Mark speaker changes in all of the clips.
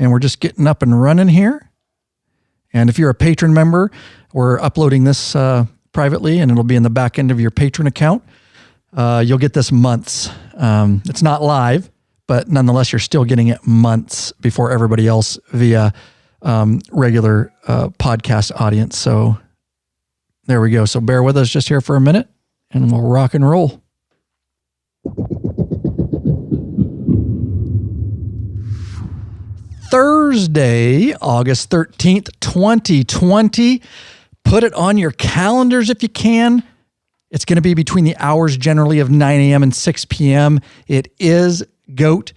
Speaker 1: and we're just getting up and running here. And if you're a patron member, we're uploading this privately, and it'll be in the back end of your patron account. You'll get this months. It's not live, but nonetheless, you're still getting it months before everybody else via regular podcast audience. So there we go. So bear with us just here for a minute, and we'll rock and roll. Thursday, August 13th, 2020. Put it on your calendars if you can. It's going to be between the hours generally of 9 a.m. and 6 p.m. It is GOAT.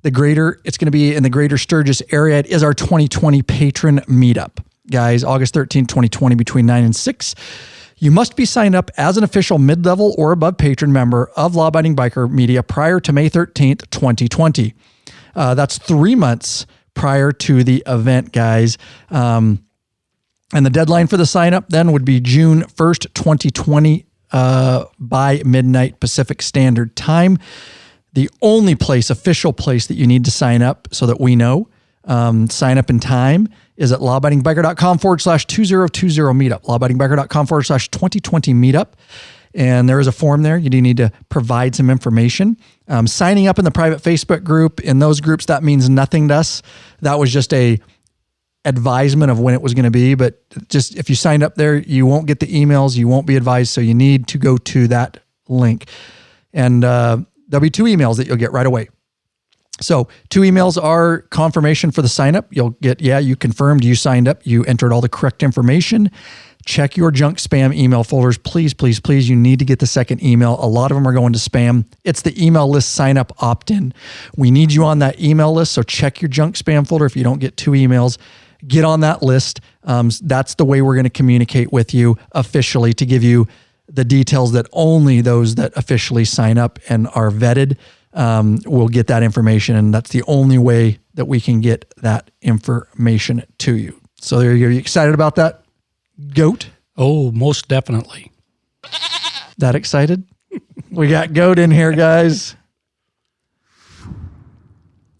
Speaker 1: It's going to be in the greater Sturgis area. It is our 2020 patron meetup. Guys, August 13th, 2020, between 9 and 6. You must be signed up as an official mid-level or above patron member of Law Abiding Biker Media prior to May 13th, 2020. That's 3 months prior to the event, guys. And the deadline for the sign-up then would be June 1st, 2020 by midnight Pacific Standard Time. The only official place that you need to sign up so that we know, sign up in time, is at lawabidingbiker.com/2020 meetup, lawabidingbiker.com/2020 meetup. And there is a form there. You do need to provide some information. Signing up in the private Facebook group, in those groups, that means nothing to us. That was just a advisement of when it was going to be. But just if you signed up there, you won't get the emails. You won't be advised. So you need to go to that link. And there'll be 2 emails that you'll get right away. So 2 emails are confirmation for the sign up. You'll get, you confirmed you signed up. You entered all the correct information. Check your junk spam email folders. Please, please, please. You need to get the second email. A lot of them are going to spam. It's the email list sign up opt-in. We need you on that email list. So check your junk spam folder. If you don't get 2 emails, get on that list. That's the way we're going to communicate with you officially, to give you the details that only those that officially sign up and are vetted will get that information. And that's the only way that we can get that information to you. So there you go. You excited about that, GOAT?
Speaker 2: Oh, most definitely.
Speaker 1: That excited? We got GOAT in here, guys.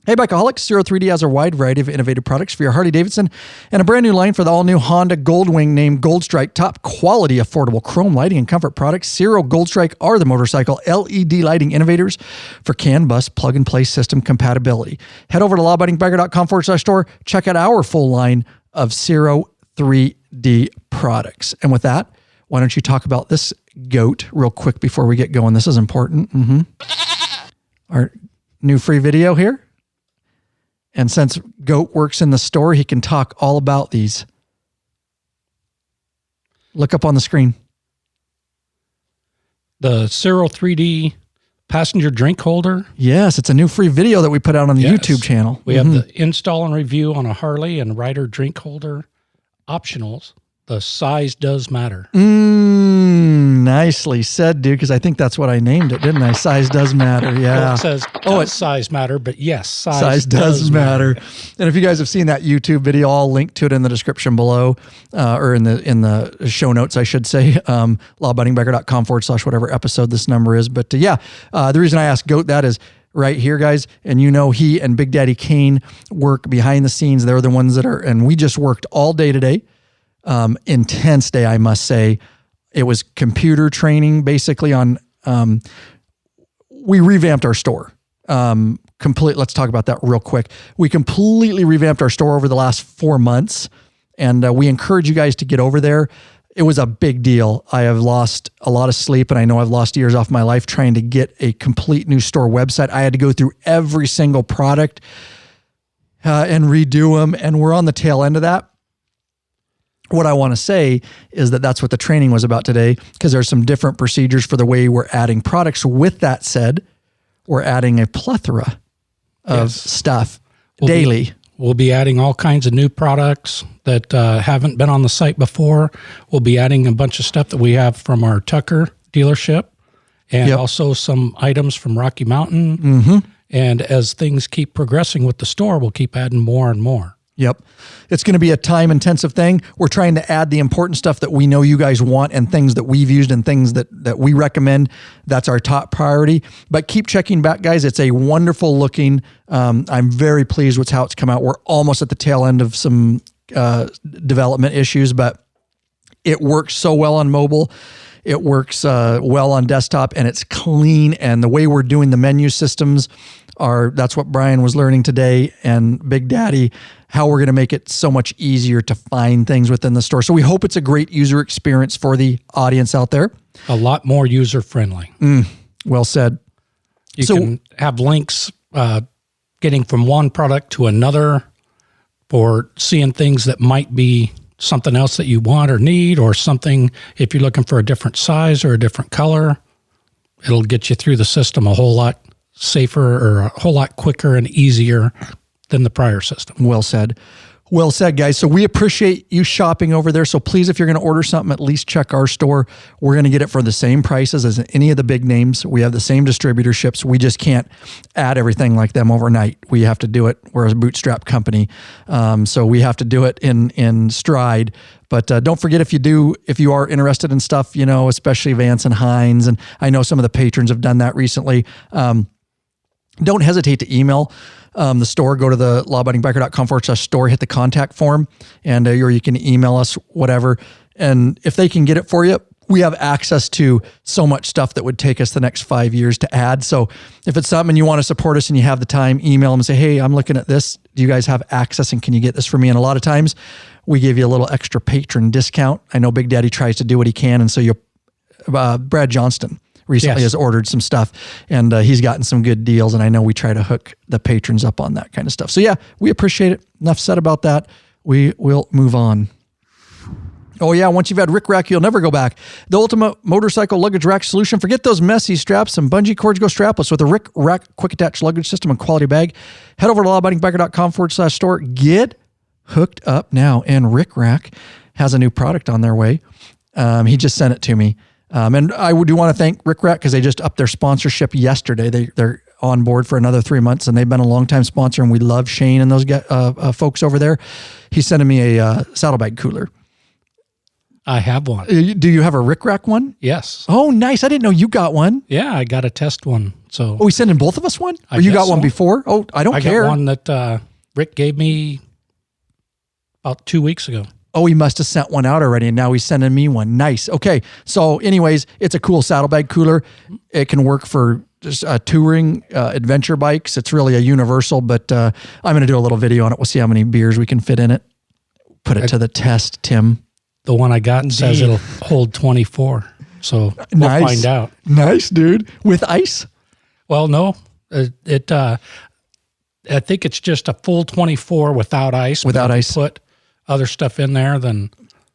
Speaker 1: Hey, Bikeaholics, Zero 3D has a wide variety of innovative products for your Harley-Davidson and a brand new line for the all-new Honda Goldwing named Gold Strike. Top quality, affordable chrome lighting and comfort products. Zero Gold Strike are the motorcycle LED lighting innovators for CAN bus plug-and-play system compatibility. Head over to lawabidingbiker.com/store. Check out our full line of Zero 3D products. And with that, why don't you talk about this GOAT real quick before we get going? This is important. Our new free video here. And since GOAT works in the store, he can talk all about these. Look up on the screen.
Speaker 2: The Zero 3D passenger drink holder.
Speaker 1: Yes, it's a new free video that we put out on the YouTube channel.
Speaker 2: We have the install and review on a Harley and rider drink holder optionals. The size does matter.
Speaker 1: Nicely said, dude, because I think that's what I named it, didn't I? Size does matter, yeah.
Speaker 2: Well, it says, it size matter, but yes,
Speaker 1: size does matter. And if you guys have seen that YouTube video, I'll link to it in the description below, or in the show notes, I should say, lawabidingbiker.com/whatever episode this number is. But the reason I asked GOAT that is right here, guys, and he and Big Daddy Kane work behind the scenes. They're the ones that are, and we just worked all day today. Intense day, I must say. It was computer training basically on, we revamped our store. Let's talk about that real quick. We completely revamped our store over the last 4 months, and we encourage you guys to get over there. It was a big deal. I have lost a lot of sleep, and I know I've lost years off my life trying to get a complete new store website. I had to go through every single product and redo them, and we're on the tail end of that. What I want to say is that that's what the training was about today, because there's some different procedures for the way we're adding products. With that said, we're adding a plethora of stuff daily.
Speaker 2: We'll be adding all kinds of new products that haven't been on the site before. We'll be adding a bunch of stuff that we have from our Tucker dealership, and also some items from Rocky Mountain. And as things keep progressing with the store, we'll keep adding more and more.
Speaker 1: Yep. It's going to be a time intensive thing. We're trying to add the important stuff that we know you guys want and things that we've used and things that we recommend. That's our top priority. But keep checking back, guys. It's a wonderful looking. I'm very pleased with how it's come out. We're almost at the tail end of some development issues, but it works so well on mobile. It works well on desktop, and it's clean. And the way we're doing the menu systems that's what Brian was learning today, and Big Daddy, how we're going to make it so much easier to find things within the store. So we hope it's a great user experience for the audience out there.
Speaker 2: A lot more user-friendly.
Speaker 1: Well said.
Speaker 2: You can have links getting from one product to another for seeing things that might be something else that you want or need, or something if you're looking for a different size or a different color. It'll get you through the system a whole lot safer or a whole lot quicker and easier than the prior system.
Speaker 1: Well said. Well said, guys. So we appreciate you shopping over there. So please, if you're going to order something, at least check our store. We're going to get it for the same prices as any of the big names. We have the same distributorships. We just can't add everything like them overnight. We have to do it. We're a bootstrap company. So we have to do it in stride. But don't forget, if you are interested in stuff, especially Vance and Hines, and I know some of the patrons have done that recently, don't hesitate to email the store. Go to the lawabidingbiker.com/store, hit the contact form, and or you can email us, whatever. And if they can get it for you, we have access to so much stuff that would take us the next 5 years to add. So if it's something you want to support us and you have the time, email them and say, hey, I'm looking at this. Do you guys have access, and can you get this for me? And a lot of times we give you a little extra patron discount. I know Big Daddy tries to do what he can. And so Brad Johnston recently has ordered some stuff, and he's gotten some good deals. And I know we try to hook the patrons up on that kind of stuff. So yeah, we appreciate it. Enough said about that. We will move on. Oh yeah, once you've had Rick Rack, you'll never go back. The ultimate motorcycle luggage rack solution. Forget those messy straps and bungee cords. Go strapless with a Rick Rack quick attach luggage system and quality bag. Head over to lawabidingbiker.com/store. Get hooked up now. And Rick Rack has a new product on their way. He just sent it to me. And I do want to thank Rick Rack because they just upped their sponsorship yesterday. They're on board for another 3 months, and they've been a long-time sponsor, and we love Shane and those folks over there. He's sending me a saddlebag cooler.
Speaker 2: I have one.
Speaker 1: Do you have a Rick Rack one?
Speaker 2: Yes.
Speaker 1: Oh, nice. I didn't know you got one.
Speaker 2: Yeah, I got a test one. So.
Speaker 1: Oh, he's sending both of us one? Or you got one before? Oh, I don't care.
Speaker 2: I got one that Rick gave me about 2 weeks ago.
Speaker 1: Oh, he must have sent one out already, and now he's sending me one. Nice. Okay. So anyways, it's a cool saddlebag cooler. It can work for just touring adventure bikes. It's really a universal, but I'm going to do a little video on it. We'll see how many beers we can fit in it. Put it to the test, Tim.
Speaker 2: The one I got says it'll hold 24. So we'll find out.
Speaker 1: Nice, dude. With ice?
Speaker 2: Well, no. I think it's just a full 24 without ice.
Speaker 1: Without ice.
Speaker 2: Put other stuff in there, then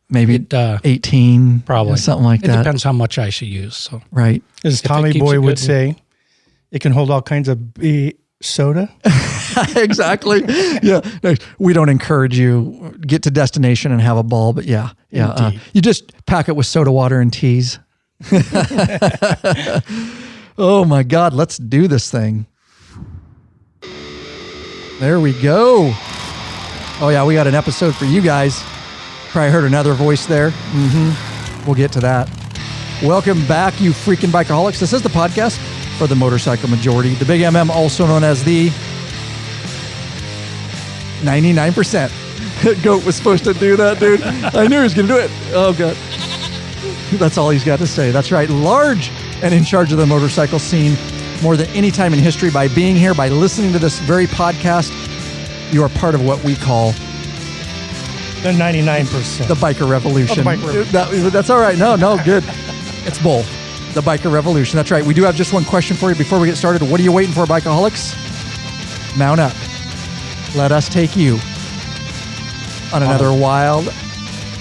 Speaker 1: maybe 18,
Speaker 2: probably
Speaker 1: something like that.
Speaker 2: It depends how much ice you use. So
Speaker 1: right,
Speaker 3: as Tommy Boy would say, it can hold all kinds of soda.
Speaker 1: Exactly. Yeah, we don't encourage you get to destination and have a ball, but yeah. You just pack it with soda water and teas. Oh my God, let's do this thing. There we go. Oh yeah, we got an episode for you guys. Probably heard another voice there. We'll get to that. Welcome back, you freaking bikeaholics. This is the podcast for the motorcycle majority. The Big MM, also known as the 99%. Goat was supposed to do that, dude. I knew he was going to do it. Oh, God. That's all he's got to say. That's right. Large and in charge of the motorcycle scene more than any time in history. By being here, by listening to this very podcast, you are part of what we call
Speaker 3: the 99%.
Speaker 1: The biker revolution.
Speaker 3: Oh, the biker revolution.
Speaker 1: That's all right. No, good. It's both. The biker revolution. That's right. We do have just one question for you before we get started. What are you waiting for, bikeaholics? Mount up. Let us take you on another wild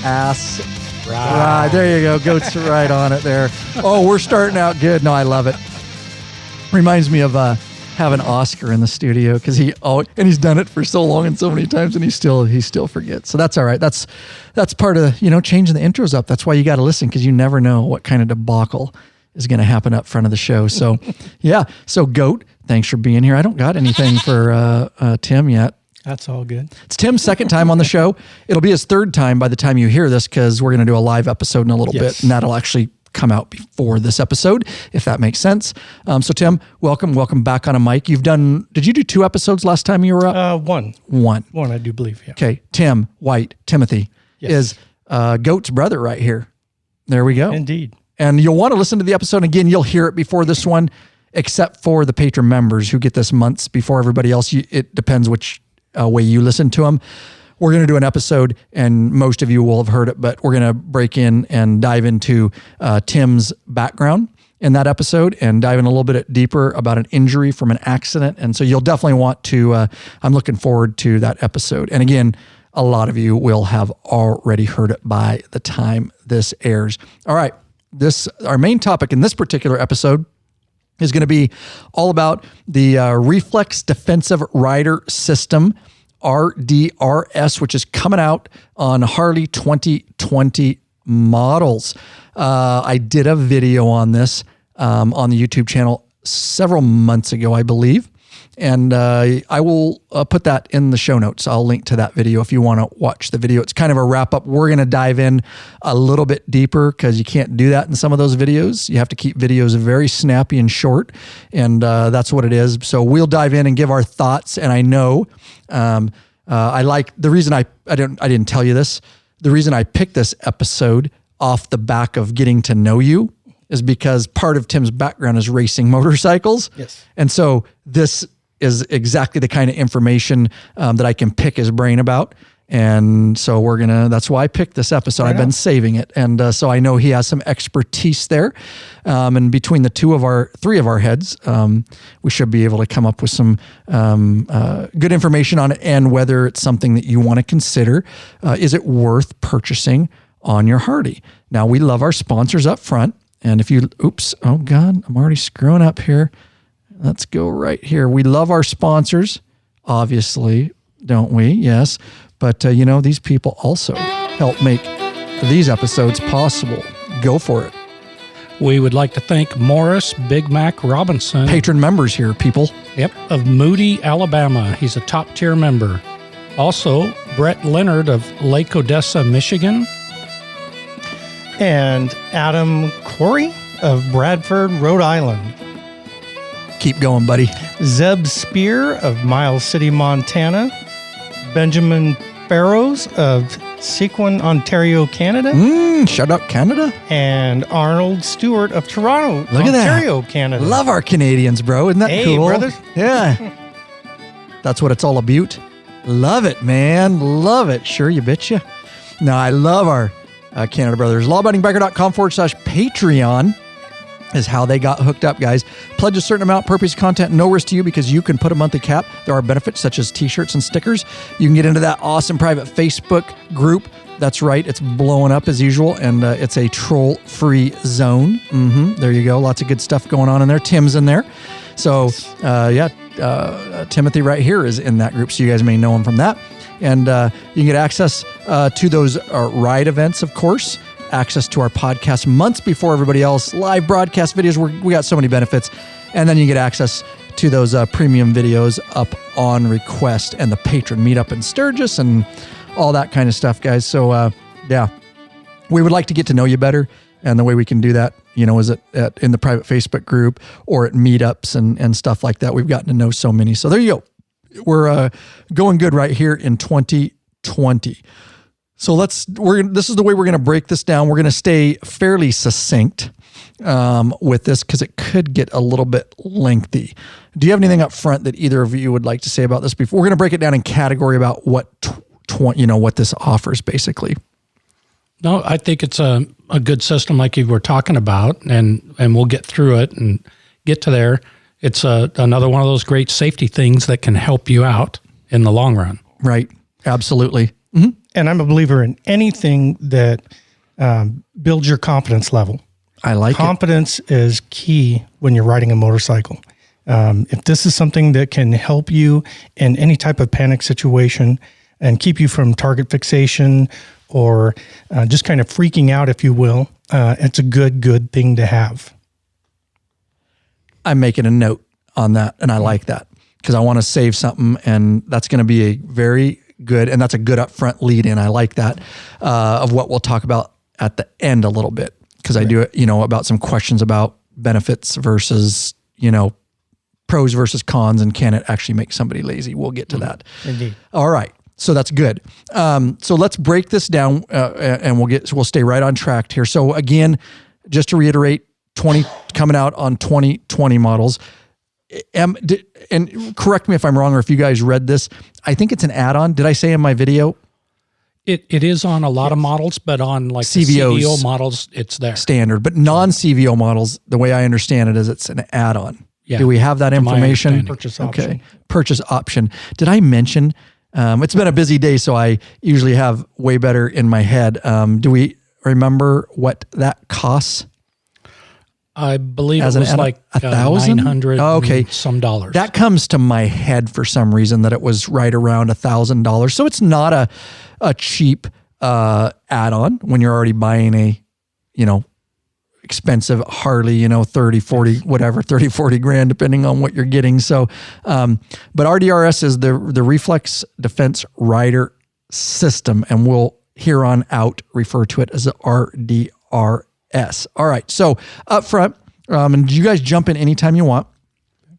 Speaker 1: ass ride. There you go. Goat's right on it there. Oh, we're starting out good. No, I love it. Reminds me of having Oscar in the studio because he's done it for so long and so many times, and he still forgets. So that's all right. That's part of changing the intros up. That's why you got to listen, because you never know what kind of debacle is going to happen up front of the show. So yeah. So Goat, thanks for being here. I don't got anything for Tim yet.
Speaker 3: That's all good.
Speaker 1: It's Tim's second time on the show. It'll be his third time by the time you hear this, because we're going to do a live episode in a little bit, and that'll actually come out before this episode, if that makes sense. So Tim, welcome back on a mic. Did you do 2 episodes last time you were up?
Speaker 3: One.
Speaker 1: One,
Speaker 3: I do believe, yeah.
Speaker 1: Okay, Timothy is Goat's brother right here. There we go.
Speaker 3: Indeed.
Speaker 1: And you'll want to listen to the episode. Again, you'll hear it before this one, except for the patron members who get this months before everybody else. It depends which way you listen to them. We're going to do an episode, and most of you will have heard it, but we're going to break in and dive into Tim's background in that episode and dive in a little bit deeper about an injury from an accident. And so you'll definitely want to, I'm looking forward to that episode. And again, a lot of you will have already heard it by the time this airs. All right. Our main topic in this particular episode is going to be all about the Reflex Defensive Rider System, RDRS, which is coming out on Harley 2020 models. I did a video on this on the YouTube channel several months ago, I believe. And I will put that in the show notes. I'll link to that video if you want to watch the video. It's kind of a wrap up. We're going to dive in a little bit deeper because you can't do that in some of those videos. You have to keep videos very snappy and short. And that's what it is. So we'll dive in and give our thoughts. And I know I like the reason I didn't tell you this. The reason I picked this episode off the back of getting to know you is because part of Tim's background is racing motorcycles.
Speaker 3: Yes.
Speaker 1: And so this is exactly the kind of information that I can pick his brain about. And so that's why I picked this episode. I've been saving it. And so I know he has some expertise there. And between the three of our heads, we should be able to come up with some good information on it and whether it's something that you want to consider. Is it worth purchasing on your Harley? Now, we love our sponsors up front. And if oh God, I'm already screwing up here. Let's go right here. We love our sponsors, obviously, don't we? Yes. But, these people also help make these episodes possible. Go for it.
Speaker 2: We would like to thank Morris Big Mac Robinson.
Speaker 1: Patron members here, people.
Speaker 2: Yep, of Moody, Alabama. He's a top tier member. Also, Brett Leonard of Lake Odessa, Michigan.
Speaker 3: And Adam Corey of Bradford, Rhode Island.
Speaker 1: Keep going, buddy.
Speaker 3: Zeb Spear of Miles City, Montana. Benjamin Farrows of Sequin, Ontario, Canada.
Speaker 1: Shout out Canada.
Speaker 3: And Arnold Stewart of Toronto, Ontario, Canada.
Speaker 1: Love our Canadians, bro. Isn't that cool?
Speaker 3: Hey, brothers.
Speaker 1: Yeah. That's what it's all about. Love it, man. Love it. Sure, you betcha. No, I love our Canada brothers. lawabidingbiker.com/Patreon is how they got hooked up, guys. Pledge a certain amount per piece of content, no risk to you because you can put a monthly cap. There are benefits such as t-shirts and stickers. You can get into that awesome private Facebook group. That's right. It's blowing up as usual, and it's a troll-free zone. There you go. Lots of good stuff going on in there. Tim's in there. So, Timothy right here is in that group, so you guys may know him from that. And you can get access to those ride events, of course, access to our podcast months before everybody else, live broadcast videos. We got so many benefits. And then you get access to those premium videos up on request and the patron meetup in Sturgis and all that kind of stuff, guys. So, we would like to get to know you better. And the way we can do that, is in the private Facebook group or at meetups and stuff like that. We've gotten to know so many. So there you go. We're going good right here in 2020. So this is the way we're going to break this down. We're going to stay fairly succinct with this because it could get a little bit lengthy. Do you have anything up front that either of you would like to say about this before? We're going to break it down in category about what this offers basically.
Speaker 2: No, I think it's a good system like you were talking about, and we'll get through it and get to there. It's another one of those great safety things that can help you out in the long run.
Speaker 1: Right. Absolutely. Mm-hmm.
Speaker 3: And I'm a believer in anything that builds your confidence level.
Speaker 1: I like
Speaker 3: confidence is key when you're riding a motorcycle. If this is something that can help you in any type of panic situation and keep you from target fixation or just kind of freaking out, if you will, it's a good thing to have.
Speaker 1: I'm making a note on that, and I like that. because I want to save something, and that's going to be a very good, and that's a good upfront lead in. I like that, of what we'll talk about at the end a little bit, because I do it, about some questions about benefits versus, pros versus cons, and can it actually make somebody lazy? We'll get to that.
Speaker 3: Indeed.
Speaker 1: All right. So that's good. So let's break this down, and we'll stay right on track here. So again, just to reiterate, coming out on 2020 models. And correct me if I'm wrong, or if you guys read this. I think it's an add-on. Did I say in my video?
Speaker 2: It is on a lot of models, but on like
Speaker 1: CVOs,
Speaker 2: the CVO models, it's there.
Speaker 1: Standard. But non-CVO models, the way I understand it is it's an add-on.
Speaker 2: Yeah.
Speaker 1: Do we have that information?
Speaker 3: Purchase option.
Speaker 1: Okay. Purchase option. Did I mention, it's been a busy day, so I usually have way better in my head. Do we remember what that costs?
Speaker 2: I believe it was like
Speaker 1: $1,000?
Speaker 2: 900
Speaker 1: okay.
Speaker 2: some dollars.
Speaker 1: That comes to my head for some reason, that it was right around $1,000. So it's not a cheap add-on when you're already buying a, expensive Harley, 30, 40 grand, depending on what you're getting. So, but RDRS is the Reflex Defense Rider System, and we'll here on out refer to it as the RDRS. All right. So up front, and you guys jump in anytime you want.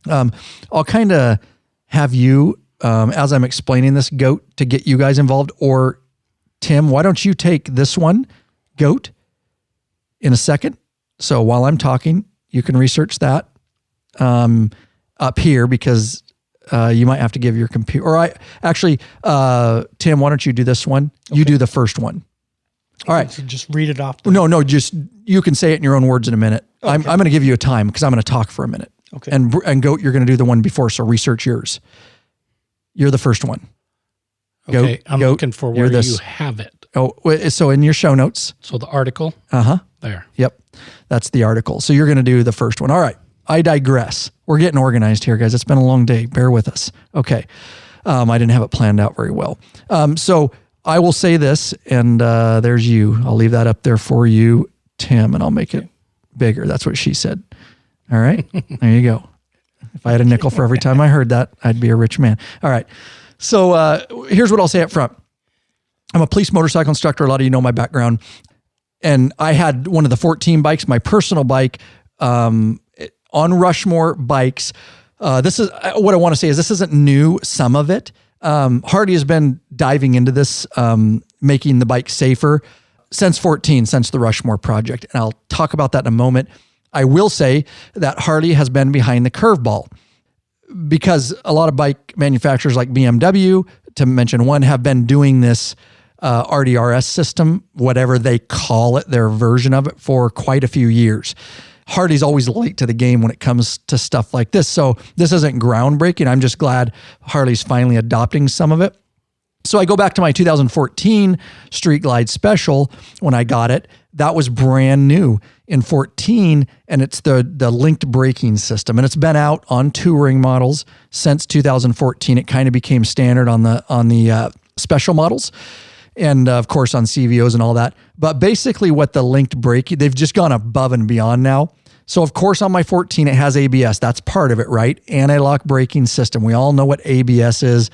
Speaker 1: I'll kind of have you, as I'm explaining this, Goat, to get you guys involved, or Tim, why don't you take this one, Goat, in a second. So while I'm talking, you can research that up here, because you might have to give your computer, or Tim, why don't you do this one? Okay. You do the first one. All right.
Speaker 3: So just read it off.
Speaker 1: No, just, you can say it in your own words in a minute. Okay. I'm going to give you a time, because I'm going to talk for a minute.
Speaker 3: Okay.
Speaker 1: And Goat, you're going to do the one before, so research yours. You're the first one.
Speaker 2: Okay,
Speaker 1: Goat,
Speaker 2: I'm looking for where you have it.
Speaker 1: Oh, so in your show notes.
Speaker 2: So the article? There.
Speaker 1: Yep. That's the article. So you're going to do the first one. All right. I digress. We're getting organized here, guys. It's been a long day. Bear with us. Okay. I didn't have it planned out very well. So I will say this, and there's you. I'll leave that up there for you, Tim, and I'll make it bigger. That's what she said. All right. There you go. If I had a nickel for every time I heard that, I'd be a rich man. All right. So here's what I'll say up front. I'm a police motorcycle instructor. A lot of you know my background. And I had one of the 14 bikes, my personal bike, on Rushmore bikes. This is what I want to say is this isn't new, some of it. Harley has been diving into this, making the bike safer since the Rushmore project. And I'll talk about that in a moment. I will say that Harley has been behind the curveball, because a lot of bike manufacturers like BMW, to mention one, have been doing this RDRS system, whatever they call it, their version of it, for quite a few years. Harley's always late to the game when it comes to stuff like this. So this isn't groundbreaking. I'm just glad Harley's finally adopting some of it. So I go back to my 2014 Street Glide Special when I got it. That was brand new in 14, and it's the linked braking system. And it's been out on touring models since 2014. It kind of became standard on the special models, and of course on CVOs and all that. But basically what the linked braking, they've just gone above and beyond now. So of course on my 14, it has ABS. That's part of it, right? Anti-lock braking system. We all know what ABS is.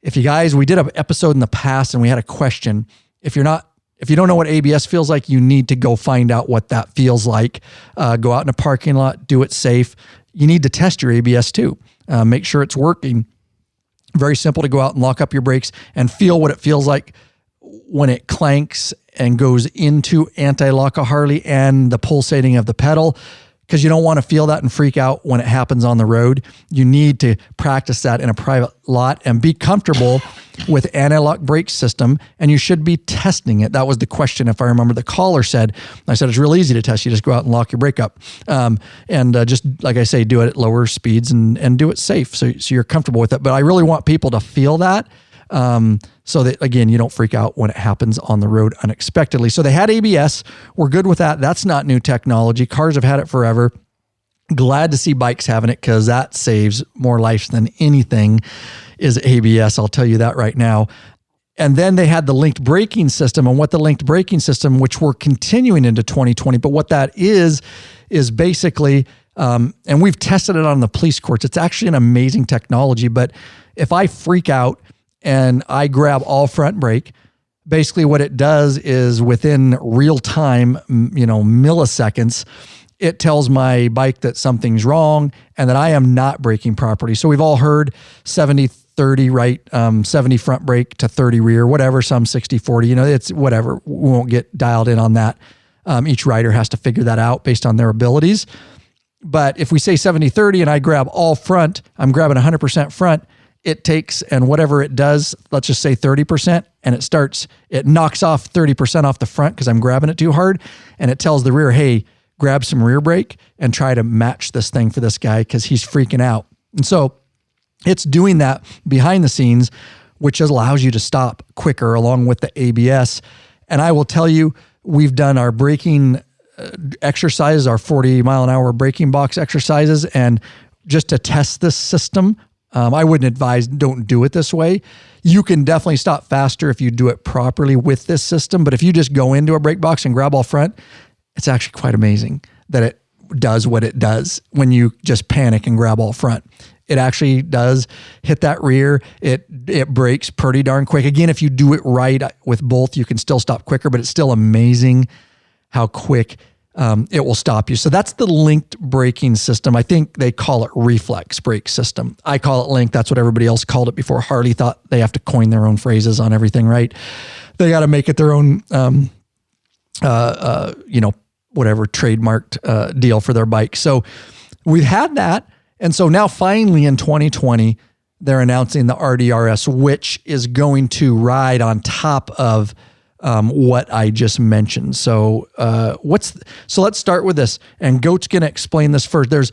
Speaker 1: If you guys, we did an episode in the past and we had a question. If you don't know what ABS feels like, you need to go find out what that feels like. Go out in a parking lot, do it safe. You need to test your ABS too. Make sure it's working. Very simple to go out and lock up your brakes and feel what it feels like when it clanks and goes into anti-lock a Harley and the pulsating of the pedal, because you don't want to feel that and freak out when it happens on the road. You need to practice that in a private lot and be comfortable with anti-lock brake system, and you should be testing it. That was the question, if I remember, the caller said. I said, it's real easy to test. You just go out and lock your brake up. Just, like I say, do it at lower speeds and do it safe so you're comfortable with it. But I really want people to feel that, so that, again, you don't freak out when it happens on the road unexpectedly. So they had ABS. We're good with that. That's not new technology. Cars have had it forever. Glad to see bikes having it, because that saves more lives than anything is ABS. I'll tell you that right now. And then they had the linked braking system, and what the linked braking system, which we're continuing into 2020, but what that is basically And we've tested it on the police courts. It's actually an amazing technology. But if I freak out and I grab all front brake, basically what it does is within real time, milliseconds, it tells my bike that something's wrong and that I am not braking properly. So we've all heard 70-30 right, 70 front brake to 30 rear, whatever, some 60-40, it's whatever. We won't get dialed in on that. Each rider has to figure that out based on their abilities. But if we say 70-30 and I grab all front, I'm grabbing 100% front, it takes, and whatever it does, let's just say 30%, and it knocks off 30% off the front because I'm grabbing it too hard, and it tells the rear, hey, grab some rear brake and try to match this thing for this guy because he's freaking out. And so it's doing that behind the scenes, which allows you to stop quicker along with the ABS. And I will tell you, we've done our braking exercises, our 40-mile-an-hour braking box exercises, and just to test this system, I wouldn't advise don't do it this way. You can definitely stop faster if you do it properly with this system, but if you just go into a brake box and grab all front, it's actually quite amazing that it does what it does when you just panic and grab all front. It actually does hit that rear. It brakes pretty darn quick. Again, if you do it right with both, you can still stop quicker, but it's still amazing how quick it will stop you. So that's the linked braking system. I think they call it Reflex brake system. I call it linked. That's what everybody else called it before. Harley thought they have to coin their own phrases on everything, right? They got to make it their own, whatever trademarked deal for their bike. So we've had that. And so now finally in 2020, they're announcing the RDRS, which is going to ride on top of what I just mentioned. So let's start with this, and Goat's going to explain this first. There's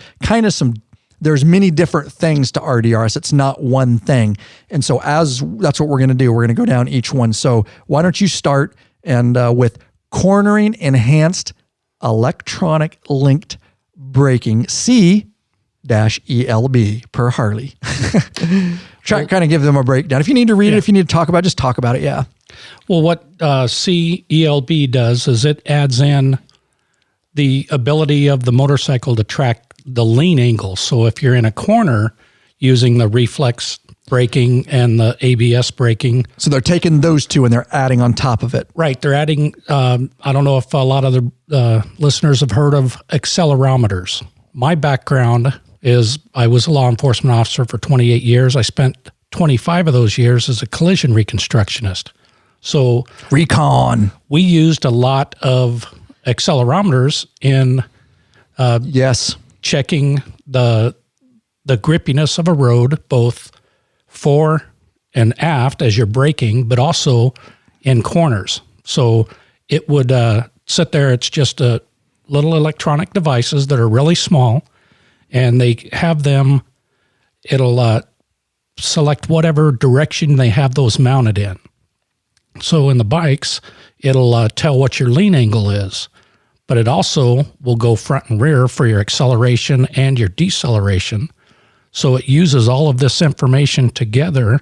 Speaker 1: there's many different things to RDRS. It's not one thing. And so that's what we're going to do. We're going to go down each one. So why don't you start with cornering enhanced electronic linked braking, C-ELB per Harley. Try to kind of give them a breakdown. If you need to read it, if you need to talk about it, just talk about it. Yeah.
Speaker 2: Well, what C-ELB does is it adds in the ability of the motorcycle to track the lean angle. So if you're in a corner using the reflex braking and the ABS braking.
Speaker 1: So they're taking those two and they're adding on top of it.
Speaker 2: Right. They're adding, I don't know if a lot of the listeners have heard of accelerometers. My background is I was a law enforcement officer for 28 years. I spent 25 of those years as a collision reconstructionist. So
Speaker 1: recon.
Speaker 2: We used a lot of accelerometers in checking the grippiness of a road, both fore and aft as you're braking, but also in corners. So it would sit there. It's just little electronic devices that are really small, and they have them. It'll select whatever direction they have those mounted in. So in the bikes, it'll tell what your lean angle is, but it also will go front and rear for your acceleration and your deceleration. So it uses all of this information together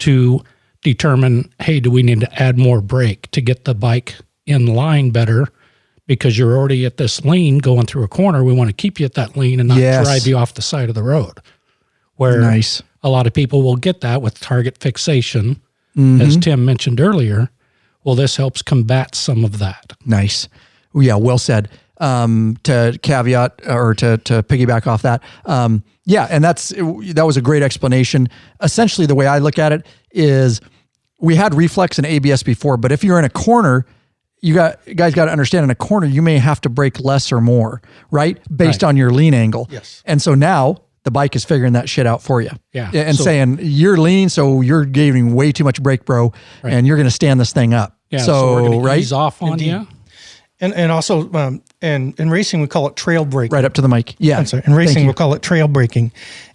Speaker 2: to determine, hey, do we need to add more brake to get the bike in line better? Because you're already at this lean going through a corner. We want to keep you at that lean and not drive you off the side of the road. Where a lot of people will get that with target fixation, as Tim mentioned earlier. Well, this helps combat some of that.
Speaker 1: Nice. Yeah, well said. To caveat or to piggyback off that, and that was a great explanation. Essentially, the way I look at it is we had reflex and ABS before, but if you're in a corner, guys got to understand, in a corner, you may have to brake less or more, right? Based on your lean angle.
Speaker 3: Yes.
Speaker 1: And so now the bike is figuring that shit out for you.
Speaker 2: Yeah.
Speaker 1: And saying, you're lean, so you're giving way too much brake, bro, and you're going to stand this thing up.
Speaker 2: Yeah. So we're going to ease off on you.
Speaker 3: And also, and in racing, we call it trail braking.
Speaker 1: Right up to the mic. Yeah.
Speaker 3: I'm sorry. In racing, we'll call it trail braking.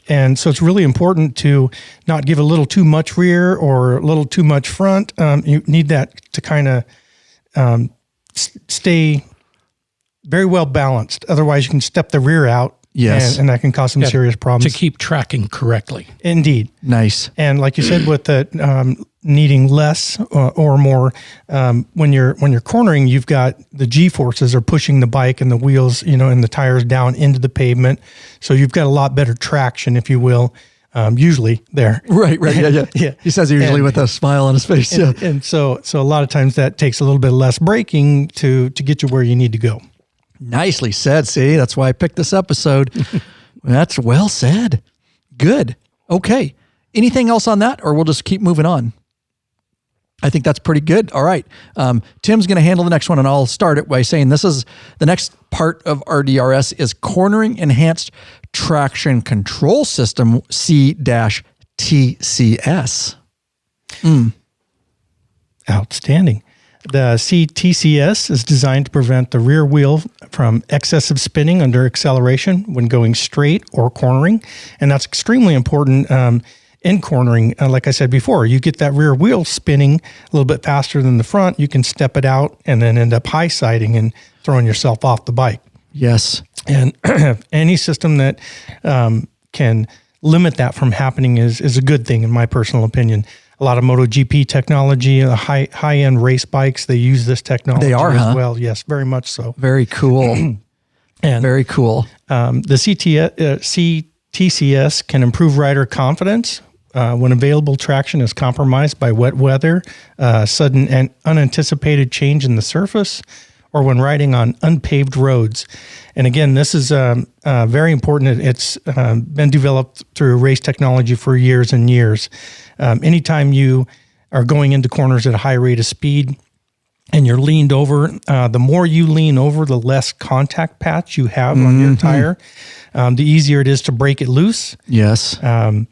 Speaker 3: And so it's really important to not give a little too much rear or a little too much front. You need that to kind of stay very well balanced. Otherwise, you can step the rear out.
Speaker 1: Yes.
Speaker 3: And that can cause some serious problems.
Speaker 2: To keep tracking correctly.
Speaker 3: Indeed.
Speaker 1: Nice.
Speaker 3: And like you said, with the needing less or more. When you're cornering, you've got the G forces are pushing the bike and the wheels, and the tires down into the pavement. So you've got a lot better traction, if you will. Usually there.
Speaker 1: Right. Yeah. He says it usually with a smile on his face.
Speaker 3: And so a lot of times that takes a little bit less braking to get you where you need to go.
Speaker 1: Nicely said. See, that's why I picked this episode. That's well said. Good. Okay. Anything else on that, or we'll just keep moving on? I think that's pretty good. All right. Tim's going to handle the next one, and I'll start it by saying this is the next part of RDRS is Cornering Enhanced Traction Control System, C-TCS.
Speaker 3: Outstanding. The C-TCS is designed to prevent the rear wheel from excessive spinning under acceleration when going straight or cornering. And that's extremely important in cornering. Like I said before, you get that rear wheel spinning a little bit faster than the front, you can step it out and then end up high siding and throwing yourself off the bike.
Speaker 1: Yes.
Speaker 3: And any system that can limit that from happening is a good thing, in my personal opinion. A lot of MotoGP technology, high-end race bikes, they use this technology as well. Yes, very much so.
Speaker 1: Very cool. Very cool.
Speaker 3: The C-TCS can improve rider confidence when available traction is compromised by wet weather, sudden and unanticipated change in the surface, or when riding on unpaved roads. And again, this is very important. It's been developed through race technology for years and years. Anytime you are going into corners at a high rate of speed and you're leaned over, the more you lean over, the less contact patch you have on your tire, the easier it is to break it loose.
Speaker 1: Yes.
Speaker 3: And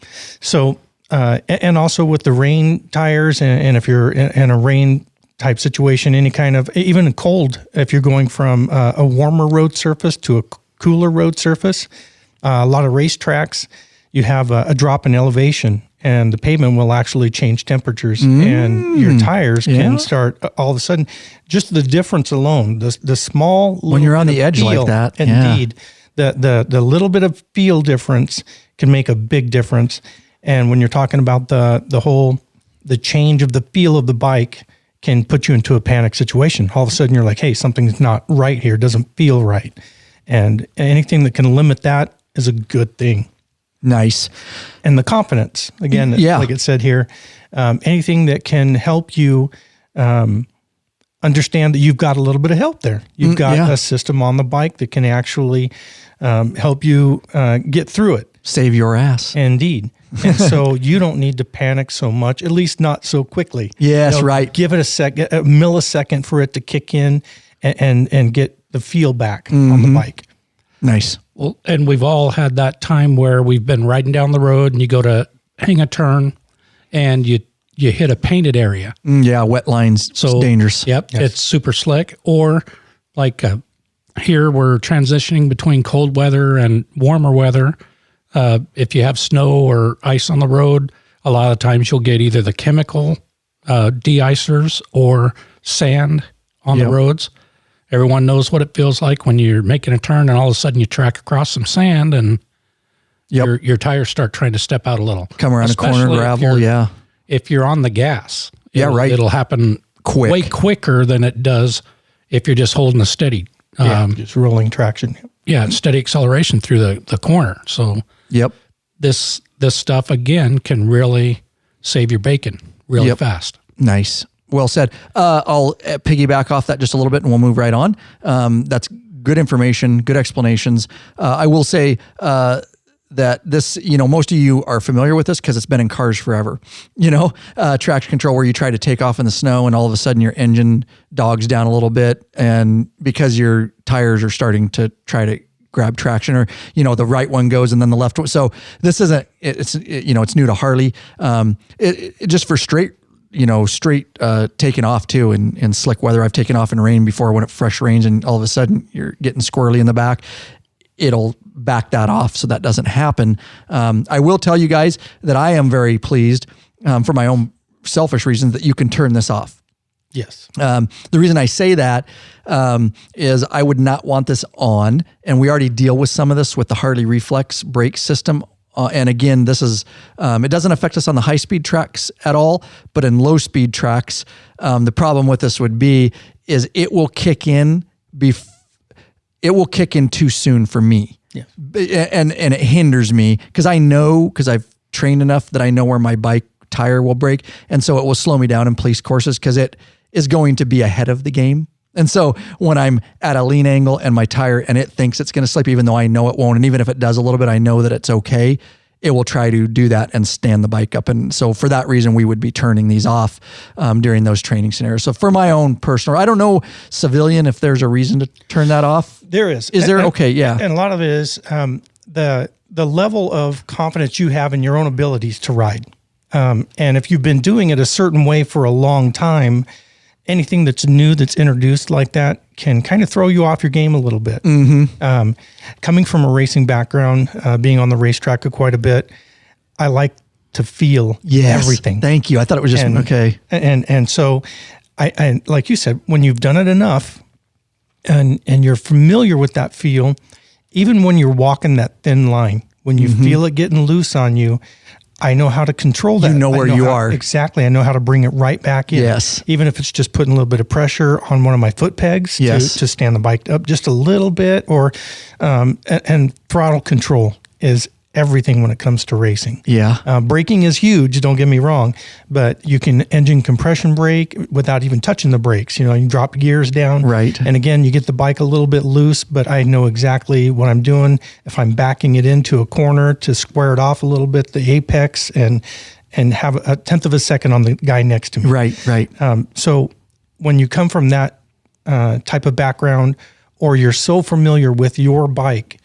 Speaker 3: also with the rain tires, and if you're in a rain type situation, any kind of, even cold, if you're going from a warmer road surface to a cooler road surface, a lot of race tracks, you have a drop in elevation and the pavement will actually change temperatures and your tires can start all of a sudden, just the difference alone, the small,
Speaker 1: when you're on the edge like that,
Speaker 3: indeed, the little bit of feel difference can make a big difference. And when you're talking about the change of the feel of the bike can put you into a panic situation. All of a sudden you're like, hey, something's not right here. It doesn't feel right. And anything that can limit that is a good thing.
Speaker 1: Nice.
Speaker 3: And the confidence, again, like it said here, anything that can help you understand that you've got a little bit of help there. You've got a system on the bike that can actually help you get through it.
Speaker 1: Save your ass.
Speaker 3: Indeed. And so you don't need to panic so much, at least not so quickly.
Speaker 1: Yes, right.
Speaker 3: Give it a millisecond for it to kick in and get the feel back on the bike.
Speaker 1: Nice.
Speaker 2: Well, and we've all had that time where we've been riding down the road and you go to hang a turn and you hit a painted area.
Speaker 1: Wet lines. So it's dangerous.
Speaker 2: Yep. Yes. It's super slick. Or like here we're transitioning between cold weather and warmer weather. If you have snow or ice on the road, a lot of times you'll get either the chemical de-icers or sand on the roads. Everyone knows what it feels like when you're making a turn and all of a sudden you track across some sand and your tires start trying to step out a little.
Speaker 1: Come around a corner, gravel,
Speaker 2: If you're on the gas,
Speaker 1: right.
Speaker 2: It'll happen way quicker than it does if you're just holding a steady.
Speaker 3: Just rolling traction.
Speaker 2: Steady acceleration through the corner. So this stuff, again, can really save your bacon really fast.
Speaker 1: Nice. Well said. I'll piggyback off that just a little bit and we'll move right on. That's good information, good explanations. I will say that this, most of you are familiar with this because it's been in cars forever. Traction control where you try to take off in the snow and all of a sudden your engine dogs down a little bit and because your tires are starting to try to grab traction or, the right one goes and then the left one. So this isn't, it's new to Harley. It just for straight taking off too in slick weather. I've taken off in rain before when it fresh rains and all of a sudden you're getting squirrely in the back. It'll back that off so that doesn't happen. I will tell you guys that I am very pleased for my own selfish reasons that you can turn this off.
Speaker 3: Yes.
Speaker 1: The reason I say that is I would not want this on, and we already deal with some of this with the Harley Reflex brake system and again, this is, it doesn't affect us on the high speed tracks at all, but in low speed tracks, the problem with this would be, is it will kick in too soon for me.
Speaker 3: Yeah.
Speaker 1: And it hinders me because I've trained enough that I know where my bike tire will break. And so it will slow me down in police courses because it is going to be ahead of the game. And so when I'm at a lean angle and my tire and it thinks it's going to slip, even though I know it won't, and even if it does a little bit, I know that it's okay, it will try to do that and stand the bike up. And so for that reason, we would be turning these off during those training scenarios. So for my own personal, I don't know, civilian, if there's a reason to turn that off.
Speaker 3: There is.
Speaker 1: Is there? Okay, yeah.
Speaker 3: And a lot of it is the level of confidence you have in your own abilities to ride. And if you've been doing it a certain way for a long time, anything that's new that's introduced like that can kind of throw you off your game a little bit. Mm-hmm. Coming from a racing background, being on the racetrack quite a bit, I like to feel everything.
Speaker 1: Thank you. I thought it was just okay.
Speaker 3: And so I like you said, when you've done it enough and you're familiar with that feel, even when you're walking that thin line, when you feel it getting loose on you, I know how to control that.
Speaker 1: You know where you are.
Speaker 3: Exactly. I know how to bring it right back in.
Speaker 1: Yes.
Speaker 3: Even if it's just putting a little bit of pressure on one of my foot pegs to stand the bike up just a little bit, or and throttle control is everything when it comes to racing.
Speaker 1: Yeah.
Speaker 3: Braking is huge, don't get me wrong, but you can engine compression brake without even touching the brakes. You know, you drop gears down.
Speaker 1: Right.
Speaker 3: And again, you get the bike a little bit loose, but I know exactly what I'm doing. If I'm backing it into a corner to square it off a little bit, the apex, and have a tenth of a second on the guy next to me.
Speaker 1: Right.
Speaker 3: So when you come from that type of background, or you're so familiar with your bike,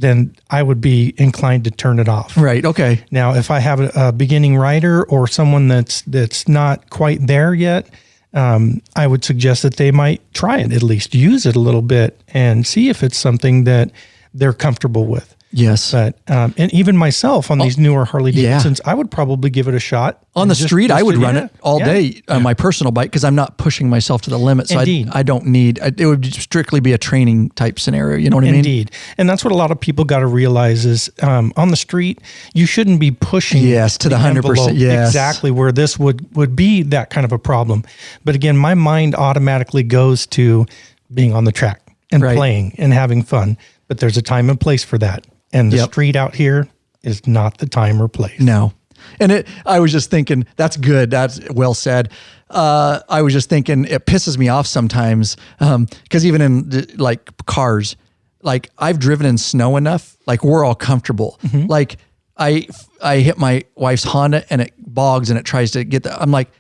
Speaker 3: then I would be inclined to turn it off.
Speaker 1: Right. Okay.
Speaker 3: Now, if I have a beginning rider or someone that's not quite there yet, I would suggest that they might try it, at least use it a little bit and see if it's something that they're comfortable with.
Speaker 1: Yes.
Speaker 3: But, and even myself on these newer Harley-Davidsons, I would probably give it a shot.
Speaker 1: On the street, I would run it all day on my personal bike because I'm not pushing myself to the limit. So I don't need, it would strictly be a training type scenario. You know what I mean?
Speaker 3: Indeed. And that's what a lot of people got to realize is on the street, you shouldn't be pushing
Speaker 1: to the 100%. Yes.
Speaker 3: Exactly where this would be that kind of a problem. But again, my mind automatically goes to being on the track and playing and having fun. But there's a time and place for that. And the street out here is not the time or place.
Speaker 1: No. And I was just thinking, that's good. That's well said. I was just thinking, it pisses me off sometimes. Cause even in like cars, like I've driven in snow enough, like we're all comfortable. Mm-hmm. Like I hit my wife's Honda and it bogs and it tries to get I'm like,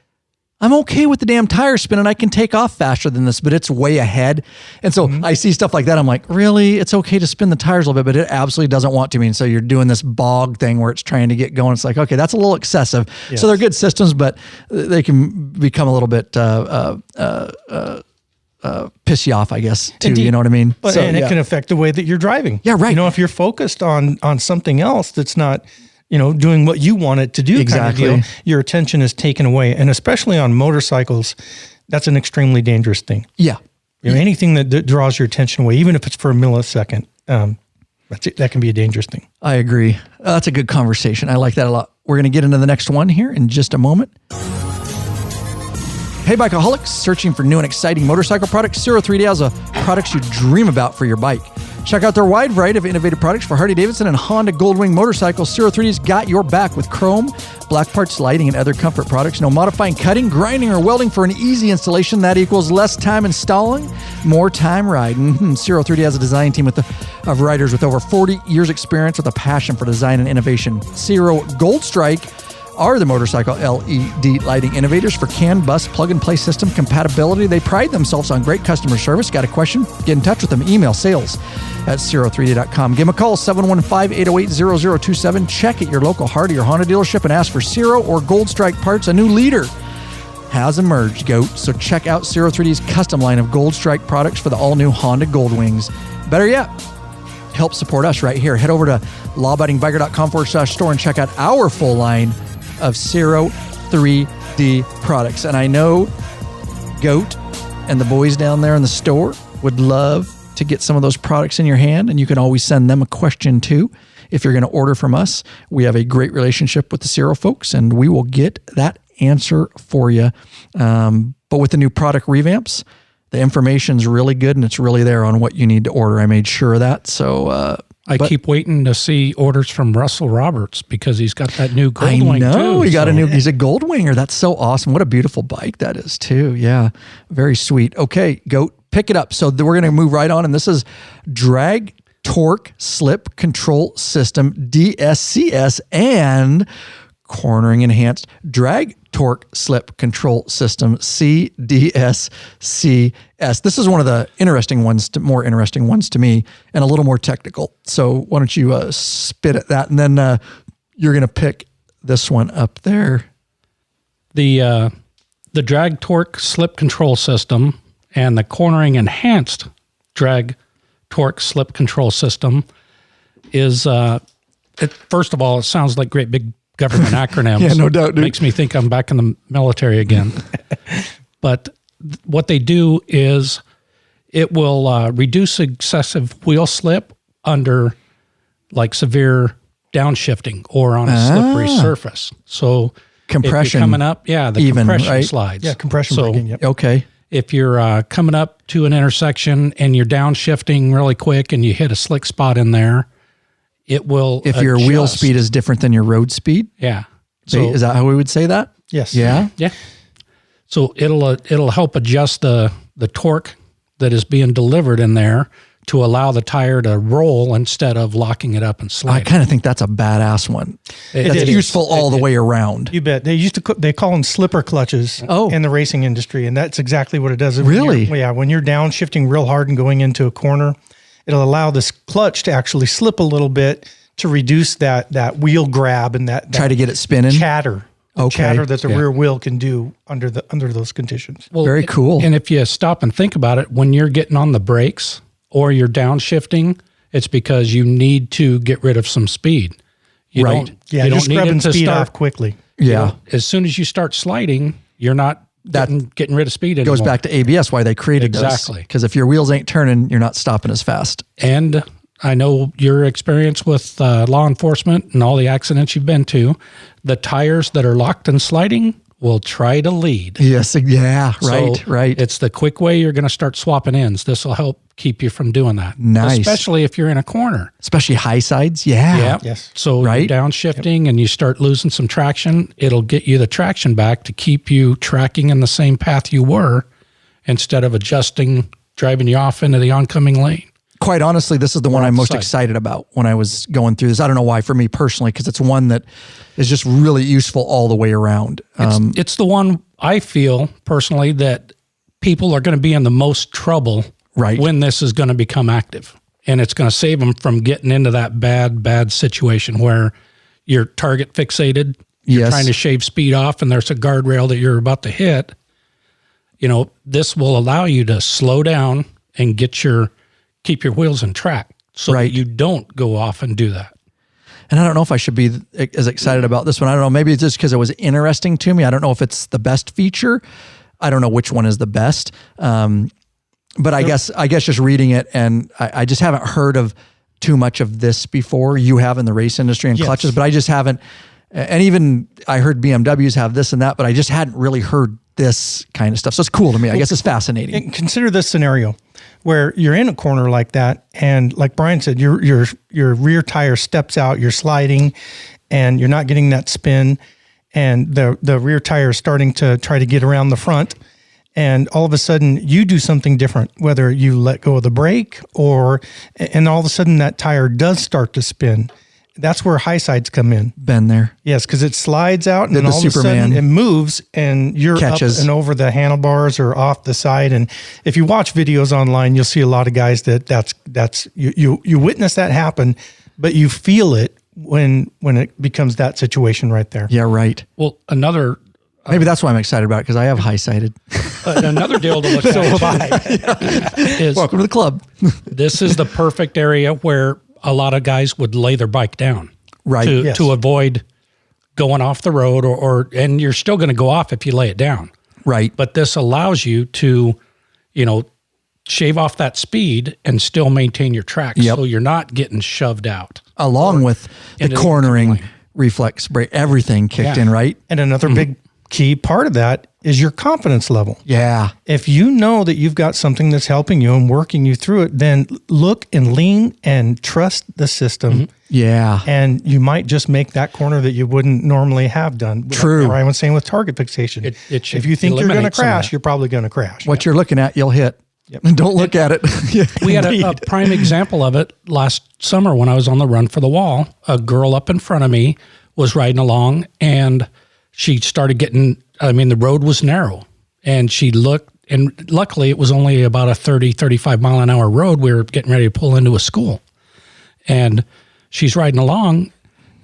Speaker 1: I'm okay with the damn tire spinning. I can take off faster than this, but it's way ahead. And so I see stuff like that. I'm like, really? It's okay to spin the tires a little bit, but it absolutely doesn't want to. And so you're doing this bog thing where it's trying to get going. It's like, okay, that's a little excessive. Yes. So they're good systems, but they can become a little bit piss you off, I guess, too. Indeed. You know what I mean?
Speaker 3: But, so, it can affect the way that you're driving.
Speaker 1: Yeah, right.
Speaker 3: You know, if you're focused on something else that's not, doing what you want it to do kind of deal, your attention is taken away. And especially on motorcycles, that's an extremely dangerous thing.
Speaker 1: Yeah.
Speaker 3: Anything that draws your attention away, even if it's for a millisecond, that can be a dangerous thing.
Speaker 1: I agree. That's a good conversation. I like that a lot. We're going to get into the next one here in just a moment. Hey, Bikeaholics, searching for new and exciting motorcycle products? 03D has the products you dream about for your bike. Check out their wide variety of innovative products for Harley-Davidson and Honda Goldwing motorcycles. 03D's got your back with chrome, black parts, lighting, and other comfort products. No modifying, cutting, grinding, or welding for an easy installation. That equals less time installing, more time riding. 03D has a design team of riders with over 40 years experience with a passion for design and innovation. Zero Gold Strike are the motorcycle LED lighting innovators for CAN bus plug-and-play system compatibility. They pride themselves on great customer service. Got a question? Get in touch with them. Email sales@03d.com. Give them a call, 715-808-0027. Check at your local Harley or Honda dealership and ask for Zero or Gold Strike parts. A new leader has emerged, GOAT. So check out 03D's custom line of Gold Strike products for the all-new Honda Goldwings. Better yet, help support us right here. Head over to lawabidingbiker.com/store and check out our full line of 03D products. And I know GOAT and the boys down there in the store would love to get some of those products in your hand, and you can always send them a question too if you're going to order from us, we have a great relationship with the Ciro folks, and we will get that answer for you. But with the new product revamps, the information's really good and it's really there on what you need to order. I made sure of that. So
Speaker 2: I keep waiting to see orders from Russell Roberts because he's got that new Goldwing too.
Speaker 1: He got he's a Goldwinger. That's so awesome. What a beautiful bike that is too. Yeah, very sweet. Okay, go pick it up. So we're going to move right on, and this is Drag Torque Slip Control System, DSCS, and Cornering Enhanced Drag Torque Slip Control System, CDSCS. This is one of the more interesting ones to me, and a little more technical. So why don't you spit at that, and then you're going to pick this one up there.
Speaker 2: The Drag Torque Slip Control System and the Cornering Enhanced Drag Torque Slip Control System is, first of all, it sounds like great big government acronyms.
Speaker 1: Yeah, no doubt, dude.
Speaker 2: Makes me think I'm back in the military again. But what they do is it will reduce excessive wheel slip under like severe downshifting or on a slippery surface. So
Speaker 1: compression
Speaker 2: if you're coming up, the compression
Speaker 1: right?
Speaker 2: slides.
Speaker 3: Yeah, compression braking, yep.
Speaker 1: Okay.
Speaker 2: If you're coming up to an intersection and you're downshifting really quick and you hit a slick spot in there, it will
Speaker 1: If your wheel speed is different than your road speed?
Speaker 2: Yeah.
Speaker 1: So is that how we would say that?
Speaker 3: Yes.
Speaker 1: Yeah?
Speaker 2: Yeah. So it'll help adjust the torque that is being delivered in there to allow the tire to roll instead of locking it up and sliding.
Speaker 1: I kind of think that's a badass one. It's useful all the way around.
Speaker 3: You bet. They call them slipper clutches in the racing industry, and that's exactly what it does.
Speaker 1: Really?
Speaker 3: When you're downshifting real hard and going into a corner, it'll allow this clutch to actually slip a little bit to reduce that wheel grab and that
Speaker 1: try to get it spinning.
Speaker 3: Chatter that the rear wheel can do under those conditions.
Speaker 1: Well, very cool.
Speaker 2: And if you stop and think about it, when you're getting on the brakes or you're downshifting, it's because you need to get rid of some speed. You don't
Speaker 3: you're scrubbing speed off quickly.
Speaker 1: Yeah.
Speaker 2: As soon as you start sliding, you're not getting rid of speed anymore.
Speaker 1: Goes back to ABS, why they created this.
Speaker 2: Exactly.
Speaker 1: Because if your wheels ain't turning, you're not stopping as fast.
Speaker 2: And I know your experience with law enforcement and all the accidents you've been to, the tires that are locked and sliding will try to lead.
Speaker 1: Yes, yeah, right.
Speaker 2: It's the quick way you're going to start swapping ends. This will help keep you from doing that.
Speaker 1: Nice.
Speaker 2: Especially if you're in a corner.
Speaker 1: Especially high sides, yeah.
Speaker 3: Yes.
Speaker 2: So you're downshifting and you start losing some traction, it'll get you the traction back to keep you tracking in the same path you were instead of adjusting, driving you off into the oncoming lane.
Speaker 1: Quite honestly, this is the one I'm most excited about when I was going through this. I don't know why for me personally, because it's one that is just really useful all the way around.
Speaker 2: It's the one I feel personally that people are going to be in the most trouble when this is going to become active. And it's going to save them from getting into that bad situation where you're target fixated, you're trying to shave speed off and there's a guardrail that you're about to hit. You know, this will allow you to slow down and keep your wheels in track so that you don't go off and do that.
Speaker 1: And I don't know if I should be as excited about this one. I don't know. Maybe it's just because it was interesting to me. I don't know if it's the best feature. I don't know which one is the best. But I guess just reading it, and I just haven't heard of too much of this before. You have in the race industry and clutches, but I just haven't. And even I heard BMWs have this and that, but I just hadn't really heard this kind of stuff. So it's cool to me. I guess it's fascinating.
Speaker 3: And consider this scenario where you're in a corner like that, and like Brian said, your rear tire steps out, you're sliding, and you're not getting that spin, and the rear tire is starting to try to get around the front, and all of a sudden you do something different, whether you let go of the brake and all of a sudden that tire does start to spin. That's where high sides come in.
Speaker 1: Been there.
Speaker 3: Yes, because it slides out and then all of a sudden it moves and you're up and over the handlebars or off the side. And if you watch videos online, you'll see a lot of guys that's you witness that happen, but you feel it when it becomes that situation right there.
Speaker 1: Yeah, right.
Speaker 2: Well,
Speaker 1: maybe that's why I'm excited about it, because I have high-sided.
Speaker 2: Another deal to look at is
Speaker 1: welcome to the club.
Speaker 2: This is the perfect area where a lot of guys would lay their bike down to avoid going off the road and you're still going to go off if you lay it down.
Speaker 1: Right.
Speaker 2: But this allows you to, shave off that speed and still maintain your track. So you're not getting shoved out.
Speaker 1: along with the
Speaker 2: into the
Speaker 1: cornering
Speaker 2: lane.
Speaker 1: reflex brake, everything kicked
Speaker 2: Yeah.
Speaker 1: in, right?
Speaker 3: And another big key part of that is your confidence level.
Speaker 1: Yeah.
Speaker 3: If you know that you've got something that's helping you and working you through it, then look and lean and trust the system.
Speaker 1: Yeah.
Speaker 3: And you might just make that corner that you wouldn't normally have done.
Speaker 1: True.
Speaker 3: Like Ryan was saying with target fixation.
Speaker 2: It should
Speaker 3: if you think you're going to
Speaker 2: eliminate some of
Speaker 3: crash,
Speaker 2: that.
Speaker 3: you're probably going to crash.
Speaker 1: What you're looking at, you'll hit. And don't look at it. Yeah.
Speaker 2: We had a prime example of it last summer when I was on the run for the wall. A girl up in front of me was riding along, and she started getting, the road was narrow, and she looked, and luckily it was only about a 30, 35 mile an hour road. We were getting ready to pull into a school, and she's riding along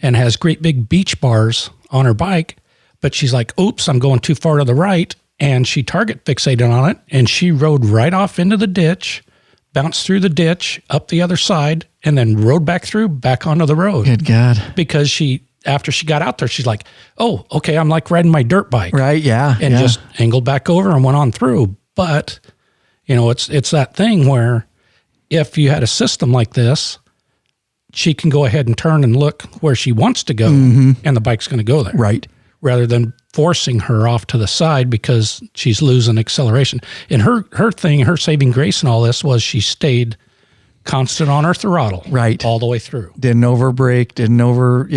Speaker 2: and has great big beach bars on her bike, but she's like, oops, I'm going too far to the right. And she target fixated on it, and she rode right off into the ditch, bounced through the ditch, up the other side, and then rode back onto the road.
Speaker 1: Good God.
Speaker 2: Because after she got out there, she's like, oh, okay, I'm like riding my dirt bike.
Speaker 1: Right. Yeah.
Speaker 2: And just angled back over and went on through. But, it's that thing where if you had a system like this, she can go ahead and turn and look where she wants to go, and the bike's going to go there.
Speaker 1: Right.
Speaker 2: Rather than forcing her off to the side because she's losing acceleration. And her saving grace in all this was she stayed constant on her throttle.
Speaker 1: Right.
Speaker 2: All the way through.
Speaker 1: Didn't overbrake, didn't overreact.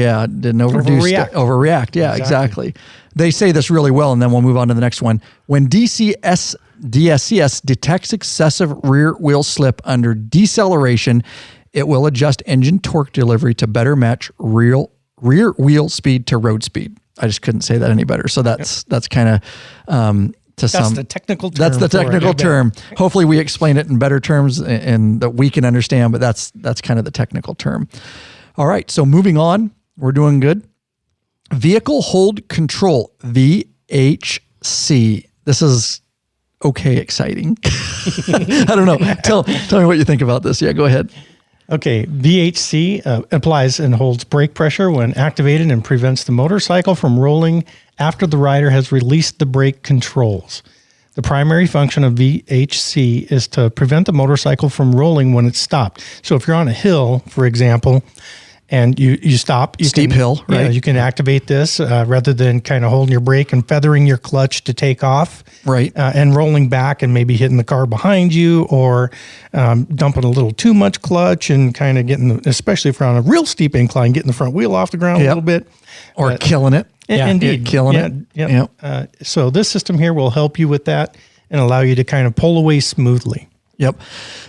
Speaker 1: Yeah, exactly. They say this really well, and then we'll move on to the next one. When DSCS detects excessive rear wheel slip under deceleration, it will adjust engine torque delivery to better match rear wheel speed to road speed. I just couldn't say that any better. So that's kind of
Speaker 3: That's the technical term.
Speaker 1: That's the technical term. Hopefully we explain it in better terms and that we can understand, but that's kind of the technical term. All right. So moving on, we're doing good. Vehicle hold control, VHC. This is exciting. I don't know. Tell me what you think about this. Yeah, go ahead.
Speaker 3: Okay, VHC applies and holds brake pressure when activated and prevents the motorcycle from rolling after the rider has released the brake controls. The primary function of VHC is to prevent the motorcycle from rolling when it's stopped. So if you're on a hill, for example, and you stop.
Speaker 1: Steep hill, right?
Speaker 3: Yeah, you can activate this rather than kind of holding your brake and feathering your clutch to take off.
Speaker 1: Right.
Speaker 3: And rolling back and maybe hitting the car behind you or dumping a little too much clutch and kind of getting, especially if you're on a real steep incline, getting the front wheel off the ground a little bit.
Speaker 1: Or killing it.
Speaker 3: Indeed.
Speaker 1: Killing it.
Speaker 3: Yeah. So this system here will help you with that and allow you to kind of pull away smoothly.
Speaker 1: Yep.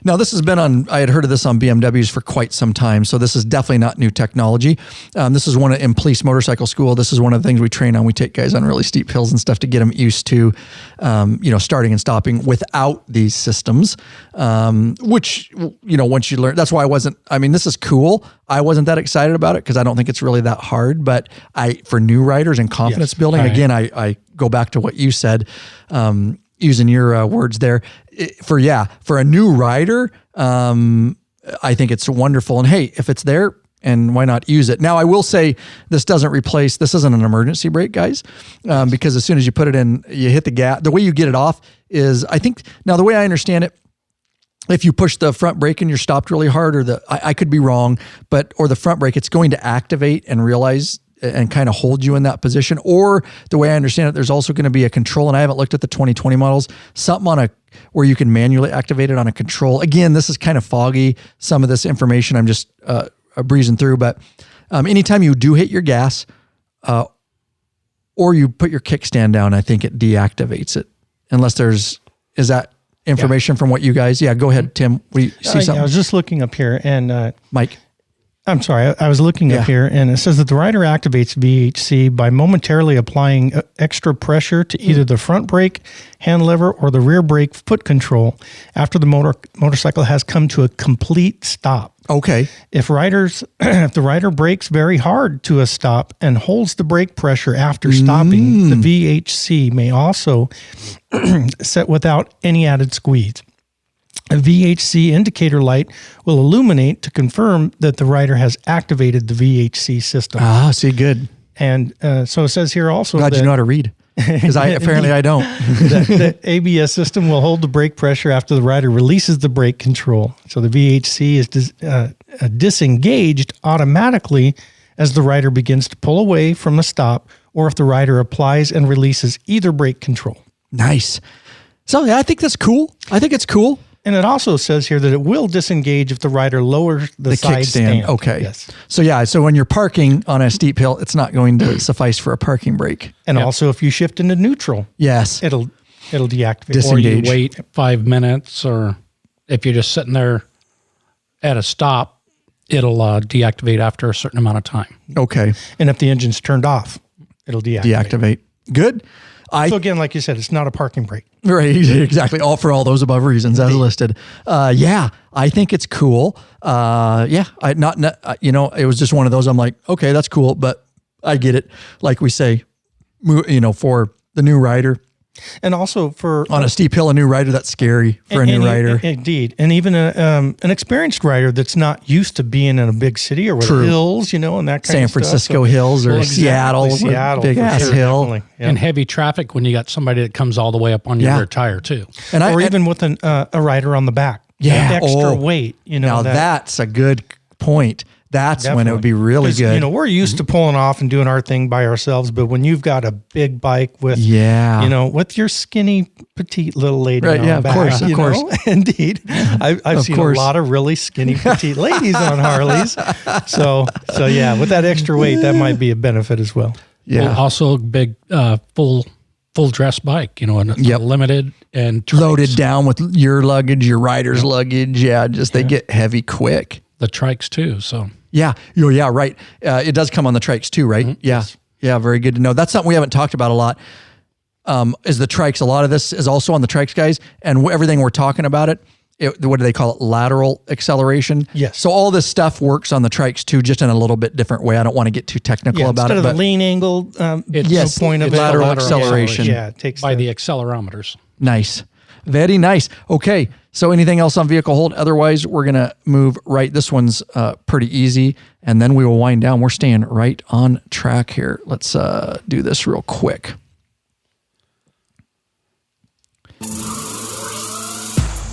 Speaker 1: Now this has been I had heard of this on BMWs for quite some time. So this is definitely not new technology. This is in Police Motorcycle School. This is one of the things we train on. We take guys on really steep hills and stuff to get them used to, starting and stopping without these systems, which, once you learn, that's why this is cool. I wasn't that excited about it because I don't think it's really that hard, but for new riders and confidence building, again, I go back to what you said, using your words there, for a new rider, I think it's wonderful. And hey, if it's there, and why not use it? Now, I will say this isn't an emergency brake, guys, because as soon as you put it in, you hit the gas. The way you get it off is, I think, now the way I understand it, if you push the front brake and you're stopped really hard, or I could be wrong, or the front brake, it's going to activate and realize and kind of hold you in that position. Or the way I understand it, there's also going to be a control, and I haven't looked at the 2020 models, something where you can manually activate it on a control. Again, this is kind of foggy. Some of this information I'm just breezing through, but anytime you do hit your gas or you put your kickstand down, I think it deactivates it. Unless is that information from what you guys, go ahead, Tim. We see something.
Speaker 3: I was just looking up here and
Speaker 1: Mike.
Speaker 3: I'm sorry, I was looking up here, and it says that the rider activates VHC by momentarily applying extra pressure to either the front brake, hand lever, or the rear brake foot control after the motorcycle has come to a complete stop.
Speaker 1: Okay.
Speaker 3: If the rider brakes very hard to a stop and holds the brake pressure after stopping, the VHC may also set without any added squeeze. A VHC indicator light will illuminate to confirm that the rider has activated the VHC system.
Speaker 1: See, good.
Speaker 3: And so it says here also
Speaker 1: Glad you know how to read. Because apparently I don't.
Speaker 3: The ABS system will hold the brake pressure after the rider releases the brake control. So the VHC is disengaged automatically as the rider begins to pull away from a stop, or if the rider applies and releases either brake control.
Speaker 1: Nice. So yeah, I think that's cool. I think it's cool.
Speaker 3: And it also says here that it will disengage if the rider lowers the side stand.
Speaker 1: Okay.
Speaker 3: Yes.
Speaker 1: So yeah, so when you're parking on a steep hill, it's not going to suffice for a parking brake.
Speaker 3: And also if you shift into neutral,
Speaker 1: yes,
Speaker 3: it'll deactivate.
Speaker 1: Disengage.
Speaker 2: Or you wait 5 minutes, or if you're just sitting there at a stop, it'll deactivate after a certain amount of time.
Speaker 1: Okay.
Speaker 3: And if the engine's turned off, it'll deactivate.
Speaker 1: Good.
Speaker 3: So again, like you said, it's not a parking brake.
Speaker 1: Right, exactly. All for all those above reasons as listed. Yeah, I think it's cool. Yeah, it was just one of those. I'm like, okay, that's cool, but I get it. Like we say, for the new rider.
Speaker 3: And also
Speaker 1: on a steep hill, a new rider, that's scary for a new rider.
Speaker 3: Indeed. And even an experienced rider that's not used to being in a big city or with hills, and that kind
Speaker 1: San
Speaker 3: of stuff.
Speaker 1: Francisco hills or Seattle, big ass hill.
Speaker 3: Yeah.
Speaker 2: And heavy traffic when you got somebody that comes all the way up on your rear tire too.
Speaker 3: Or even with a rider on the back.
Speaker 1: Yeah.
Speaker 3: Extra weight.
Speaker 1: Now that's a good point. That's when it would be really good.
Speaker 3: We're used to pulling off and doing our thing by ourselves, but when you've got a big bike with, with your skinny, petite little lady on the back,
Speaker 1: of course.
Speaker 3: Indeed. I've seen a lot of really skinny, petite ladies on Harleys. So yeah, with that extra weight, that might be a benefit as well.
Speaker 1: Yeah.
Speaker 2: Well, also a big, full dress bike, limited and trikes.
Speaker 1: Loaded down with your luggage, your rider's luggage. Yeah. They get heavy quick.
Speaker 2: The trikes too. So
Speaker 1: yeah, right. It does come on the trikes too, right? Mm-hmm. Yeah. Yes. Yeah. Very good to know. That's something we haven't talked about a lot. Is the trikes. A lot of this is also on the trikes, guys, and everything we're talking about what do they call it? Lateral acceleration.
Speaker 3: Yes.
Speaker 1: So all this stuff works on the trikes too, just in a little bit different way. I don't want to get too technical about it.
Speaker 3: Instead of the lean angle, point of
Speaker 1: lateral acceleration.
Speaker 3: Yeah, it takes
Speaker 2: by the accelerometers.
Speaker 1: Nice. Very nice. Okay. So anything else on vehicle hold? Otherwise, we're going to move right. This one's pretty easy, and then we will wind down. We're staying right on track here. Let's do this real quick.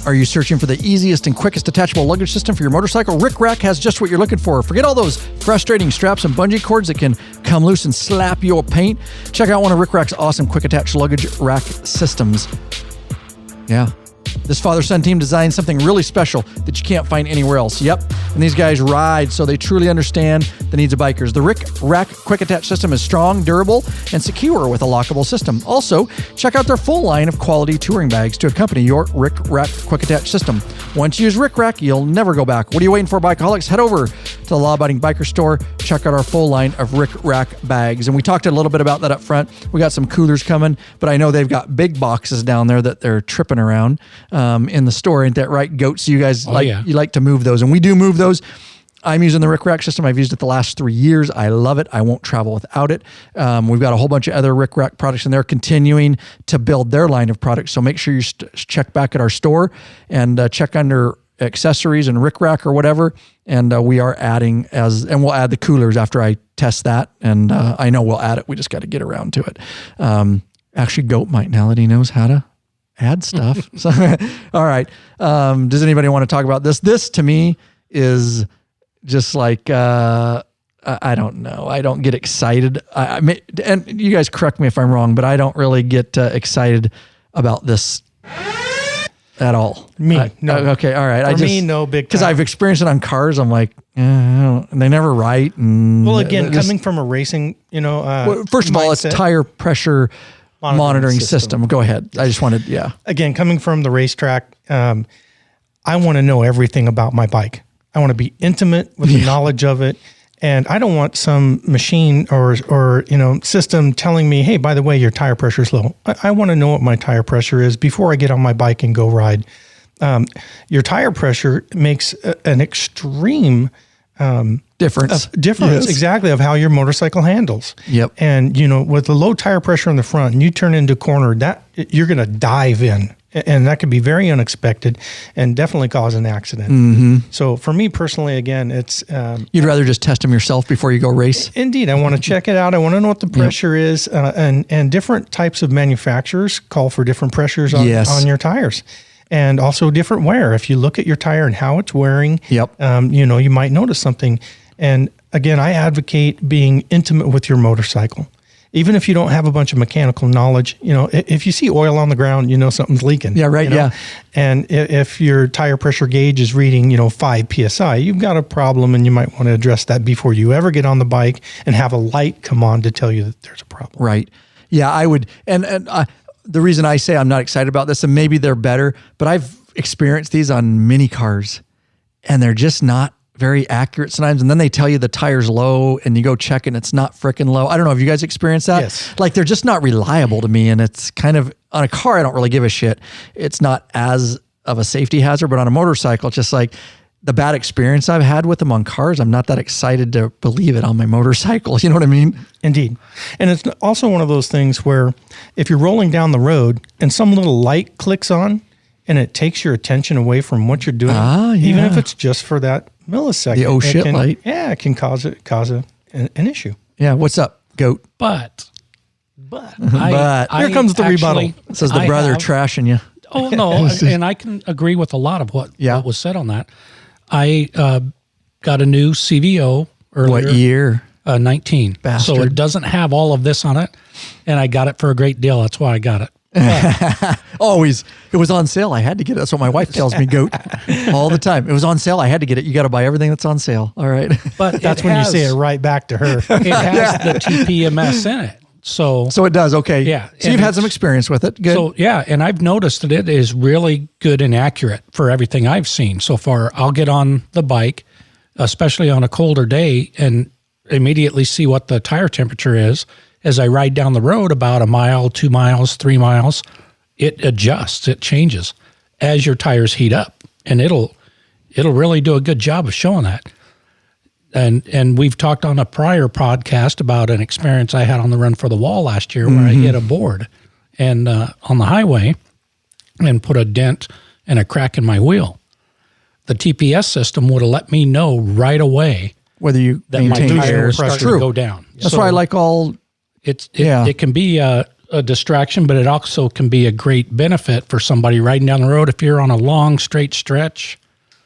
Speaker 1: Are you searching for the easiest and quickest attachable luggage system for your motorcycle? Rick Rack has just what you're looking for. Forget all those frustrating straps and bungee cords that can come loose and slap your paint. Check out one of Rick Rack's awesome quick attach luggage rack systems. Yeah. This father-son team designed something really special that you can't find anywhere else. Yep. And these guys ride, so they truly understand the needs of bikers. The Rick Rack Quick Attach system is strong, durable, and secure with a lockable system. Also, check out their full line of quality touring bags to accompany your Rick Rack Quick Attach system. Once you use Rick Rack, you'll never go back. What are you waiting for, bikeaholics? Head over to the Law-Abiding Biker store. Check out our full line of Rick Rack bags. And we talked a little bit about that up front. We got some coolers coming, but I know they've got big boxes down there that they're tripping around in the store. Ain't that right, Goats? You guys you like to move those, and we do move those. I'm using the Rick Rack system. I've used it the last 3 years. I love it. I won't travel without it. We've got a whole bunch of other Rick Rack products, and they're continuing to build their line of products. So make sure you check back at our store and check under accessories and Rick Rack or whatever. And we are adding and we'll add the coolers after I test that. And I know we'll add it. We just got to get around to it. Actually, Goat Mike Nality knows how to add stuff. So, all right. Does anybody want to talk about this? This to me is just like, I don't know. I don't get excited. And you guys correct me if I'm wrong, but I don't really get excited about this at all.
Speaker 3: No.
Speaker 1: Okay. All right.
Speaker 3: For me, no big time.
Speaker 1: Because I've experienced it on cars. I'm like, and they never write. And
Speaker 3: well, again, coming from a racing,
Speaker 1: first of all, it's tire pressure monitoring system. Go ahead. I just wanted,
Speaker 3: Again, coming from the racetrack, I want to know everything about my bike. I want to be intimate with the knowledge of it. And I don't want some machine or system telling me, hey, by the way, your tire pressure is low. I want to know what my tire pressure is before I get on my bike and go ride. Your tire pressure makes an extreme
Speaker 1: difference.
Speaker 3: Exactly, of how your motorcycle handles.
Speaker 1: Yep.
Speaker 3: And with the low tire pressure in the front, and you turn into a corner, that you're going to dive in And that could be very unexpected and definitely cause an accident. So for me personally, again, it's...
Speaker 1: You'd rather just test them yourself before you go race?
Speaker 3: Indeed. I want to check it out. I want to know what the pressure is. And different types of manufacturers call for different pressures on your tires. And also different wear. If you look at your tire and how it's wearing, you might notice something. And again, I advocate being intimate with your motorcycle. Even if you don't have a bunch of mechanical knowledge, if you see oil on the ground, something's leaking.
Speaker 1: Yeah, right, yeah.
Speaker 3: And if your tire pressure gauge is reading, 5 PSI, you've got a problem, and you might want to address that before you ever get on the bike and have a light come on to tell you that there's a problem.
Speaker 1: Right. Yeah, I would. And the reason I say I'm not excited about this, and maybe they're better, but I've experienced these on mini cars, and they're just not very accurate sometimes. And then they tell you the tire's low and you go check and it's not freaking low. I don't know if you guys experienced that.
Speaker 3: Yes.
Speaker 1: Like they're just not reliable to me. And it's kind of on a car, I don't really give a shit. It's not as of a safety hazard, but on a motorcycle, it's just like the bad experience I've had with them on cars. I'm not that excited to believe it on my motorcycle. You know what I mean?
Speaker 3: Indeed. And it's also one of those things where if you're rolling down the road and some little light clicks on and it takes your attention away from what you're doing, even if it's just for that millisecond.
Speaker 1: The shit light.
Speaker 3: Yeah, it can cause an issue.
Speaker 1: Yeah, what's up, goat?
Speaker 2: But
Speaker 3: here comes the rebuttal.
Speaker 1: Says the brother trashing you.
Speaker 2: Oh, no, and I can agree with a lot of what was said on that. I got a new CVO earlier.
Speaker 1: What year?
Speaker 2: 19.
Speaker 1: Bastard.
Speaker 2: So it doesn't have all of this on it, and I got it for a great deal. That's why I got it.
Speaker 1: Always. It was on sale. I had to get it. That's what my wife tells me, goat, all the time. It was on sale. I had to get it. You got to buy everything that's on sale. All right.
Speaker 2: But
Speaker 3: that's when you say it right back to her.
Speaker 2: It has the TPMS in it. So
Speaker 1: it does. Okay.
Speaker 2: Yeah.
Speaker 1: So you've had some experience with it. Good.
Speaker 2: So yeah. And I've noticed that it is really good and accurate for everything I've seen so far. I'll get on the bike, especially on a colder day, and immediately see what the tire temperature is. As I ride down the road about a mile, 2 miles, 3 miles, it adjusts, it changes as your tires heat up, and it'll really do a good job of showing that. And we've talked on a prior podcast about an experience I had on the Run for the Wall last year where I hit a board and on the highway and put a dent and a crack in my wheel. The TPS system would have let me know right away
Speaker 1: whether you
Speaker 2: that my
Speaker 1: maintain
Speaker 2: tire
Speaker 1: air
Speaker 2: was starting to go down.
Speaker 1: That's why I like all.
Speaker 2: It can be a distraction, but it also can be a great benefit for somebody riding down the road. If you're on a long, straight stretch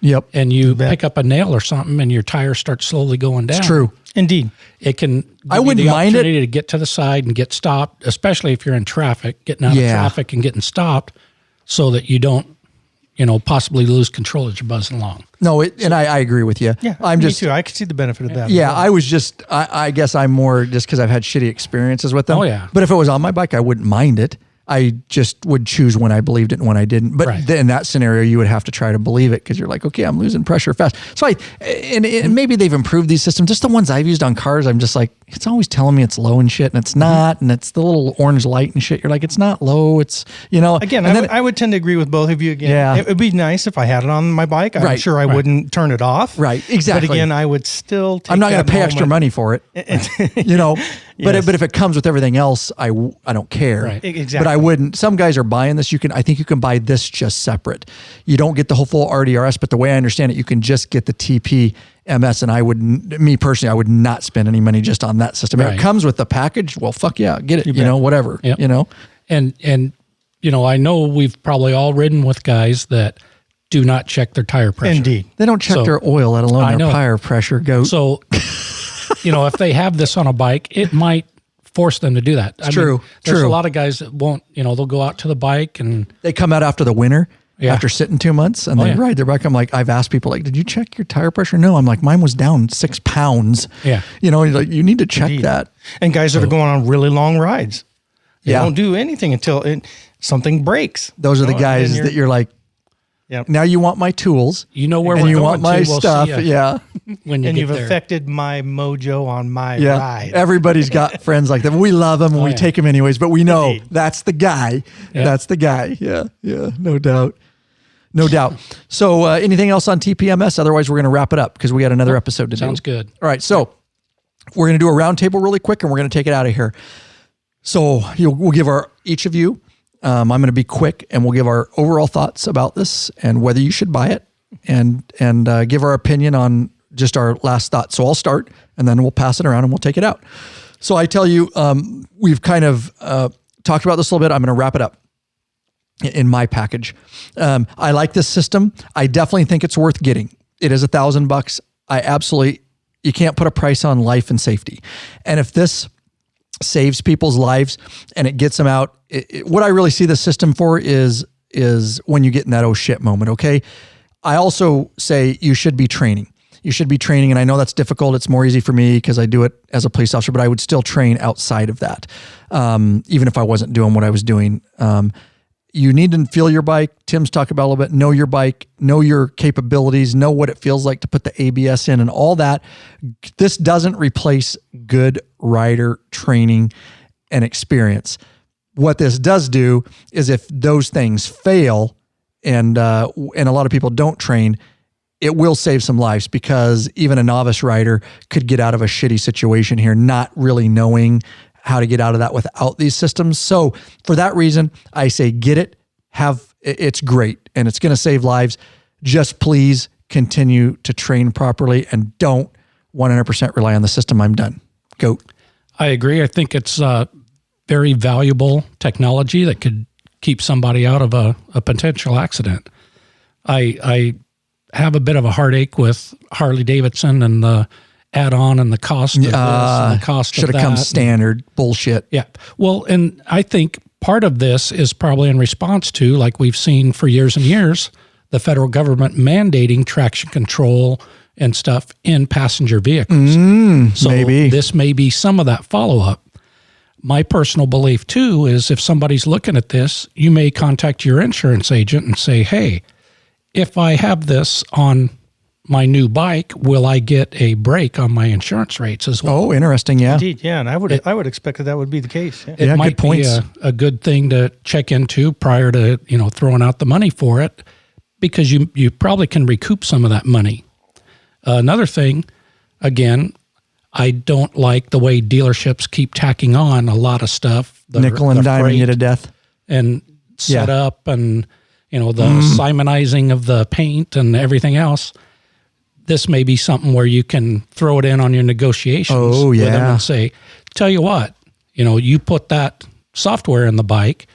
Speaker 2: and you pick up a nail or something and your tire starts slowly going down.
Speaker 1: It's true.
Speaker 3: Indeed.
Speaker 2: It can give
Speaker 1: I wouldn't
Speaker 2: you the
Speaker 1: mind
Speaker 2: opportunity to get to the side and get stopped, especially if you're in traffic, getting out of traffic and getting stopped so that you don't, possibly lose control as you're buzzing along.
Speaker 1: No, and I agree with you.
Speaker 3: Yeah,
Speaker 1: me
Speaker 3: too. I could see the benefit of that.
Speaker 1: Yeah, I was just, I guess I'm more just because I've had shitty experiences with them.
Speaker 2: Oh, yeah.
Speaker 1: But if it was on my bike, I wouldn't mind it. I just would choose when I believed it and when I didn't. But then in that scenario, you would have to try to believe it because you're like, okay, I'm losing pressure fast. So and maybe they've improved these systems. Just the ones I've used on cars, I'm just like, it's always telling me it's low and shit, and it's not. And it's the little orange light and shit. You're like, it's not low. It's,
Speaker 3: Again, I would tend to agree with both of you again. Yeah. It would be nice if I had it on my bike. I'm sure I wouldn't turn it off.
Speaker 1: Right, exactly.
Speaker 3: But again, I would still take
Speaker 1: I'm not going to pay extra money for it. But if it comes with everything else, I don't care.
Speaker 3: Right. Exactly.
Speaker 1: But I wouldn't. Some guys are buying this. I think you can buy this just separate. You don't get the whole full RDRS, but the way I understand it, you can just get the TPMS. And me personally, I would not spend any money just on that system. If it comes with the package, well, fuck yeah, get it. Whatever.
Speaker 2: Yep. And I know we've probably all ridden with guys that do not check their tire pressure.
Speaker 3: Indeed.
Speaker 1: They don't check their oil, let alone their tire pressure. Goat.
Speaker 2: So. If they have this on a bike, it might force them to do that.
Speaker 1: True.
Speaker 2: There's a lot of guys that won't, they'll go out to the bike and
Speaker 1: they come out after the winter, after sitting 2 months and they ride their bike. I'm like, I've asked people did you check your tire pressure? No. I'm like, mine was down 6 pounds.
Speaker 2: Yeah.
Speaker 1: You need to check that.
Speaker 3: And guys that are going on really long rides, they don't do anything until something breaks.
Speaker 1: Those are the guys that you're like, now you want my tools.
Speaker 2: Where we're
Speaker 1: and
Speaker 2: going
Speaker 1: you want my stuff.
Speaker 2: When
Speaker 3: you've affected my mojo on my ride.
Speaker 1: Everybody's got friends like that. We love them and we take them anyways, but we know that's the guy. Yeah. That's the guy. Yeah. Yeah. No doubt. No doubt. So anything else on TPMS? Otherwise, we're going to wrap it up because we got another episode to do.
Speaker 2: Sounds good.
Speaker 1: All right. So we're going to do a round table really quick and we're going to take it out of here. So we'll give each of you I'm going to be quick, and we'll give our overall thoughts about this and whether you should buy it, and give our opinion on just our last thoughts. So I'll start, and then we'll pass it around and we'll take it out. So I tell you, we've kind of talked about this a little bit. I'm going to wrap it up in my package. I like this system. I definitely think it's worth getting. It is $1,000. You can't put a price on life and safety. And if this saves people's lives and it gets them out, what I really see the system for is when you get in that oh shit moment. Okay. I also say you should be training. You should be training. And I know that's difficult. It's more easy for me because I do it as a police officer, but I would still train outside of that. Even if I wasn't doing what I was doing. You need to feel your bike. Tim's talked about a little bit. Know your bike, know your capabilities, know what it feels like to put the ABS in and all that. This doesn't replace good rider training and experience. What this does do is if those things fail and a lot of people don't train, it will save some lives, because even a novice rider could get out of a shitty situation here, not really knowing how to get out of that without these systems. So for that reason, I say get it, it's great, and it's going to save lives. Just please continue to train properly and don't 100% rely on the system. I'm done. Go.
Speaker 2: I agree. I think it's very valuable technology that could keep somebody out of a potential accident. I have a bit of a heartache with Harley-Davidson and the add-on and the cost of this and the cost of that.
Speaker 1: Should have come standard. Bullshit.
Speaker 2: Yeah. Well, and I think part of this is probably in response to, like we've seen for years and years, the federal government mandating traction control and stuff in passenger vehicles. So
Speaker 1: maybe.
Speaker 2: This may be some of that follow-up. My personal belief, too, is if somebody's looking at this, you may contact your insurance agent and say, hey, if I have this on my new bike, will I get a break on my insurance rates as well?
Speaker 1: Oh, interesting. Yeah.
Speaker 3: Indeed. Yeah. And I would expect that would be the case. Yeah.
Speaker 2: It might be a good thing to check into prior to, throwing out the money for it, because you probably can recoup some of that money. Another thing, again, I don't like the way dealerships keep tacking on a lot of stuff.
Speaker 1: Nickel and diming you to death.
Speaker 2: And set up and, the Simonizing of the paint and everything else. This may be something where you can throw it in on your negotiations with them and say, tell you what, you put that software in the bike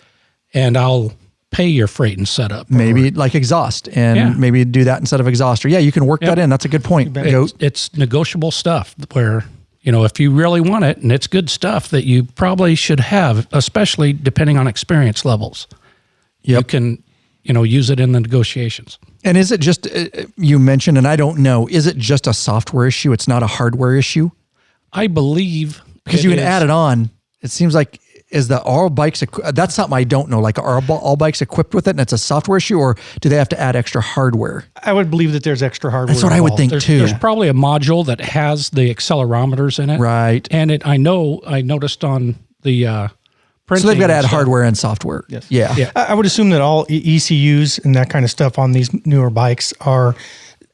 Speaker 2: and I'll pay your freight and setup.
Speaker 1: Maybe like exhaust and maybe do that instead of exhaust. Or you can work that in. That's a good point.
Speaker 2: It's negotiable stuff where, if you really want it and it's good stuff that you probably should have, especially depending on experience levels, you can, use it in the negotiations.
Speaker 1: And is it just, you mentioned, and I don't know, is it just a software issue? It's not a hardware issue?
Speaker 2: I believe.
Speaker 1: Because you can add it on. It seems like, is the all bikes, that's something I don't know. Like, are all bikes equipped with it and it's a software issue, or do they have to add extra hardware?
Speaker 3: I would believe that there's extra hardware.
Speaker 1: That's what I would think too.
Speaker 2: There's probably a module that has the accelerometers in it.
Speaker 1: Right.
Speaker 2: And I noticed on the printing.
Speaker 1: So they've got to add hardware and software.
Speaker 3: Yes.
Speaker 1: Yeah.
Speaker 3: I would assume that all ECUs and that kind of stuff on these newer bikes are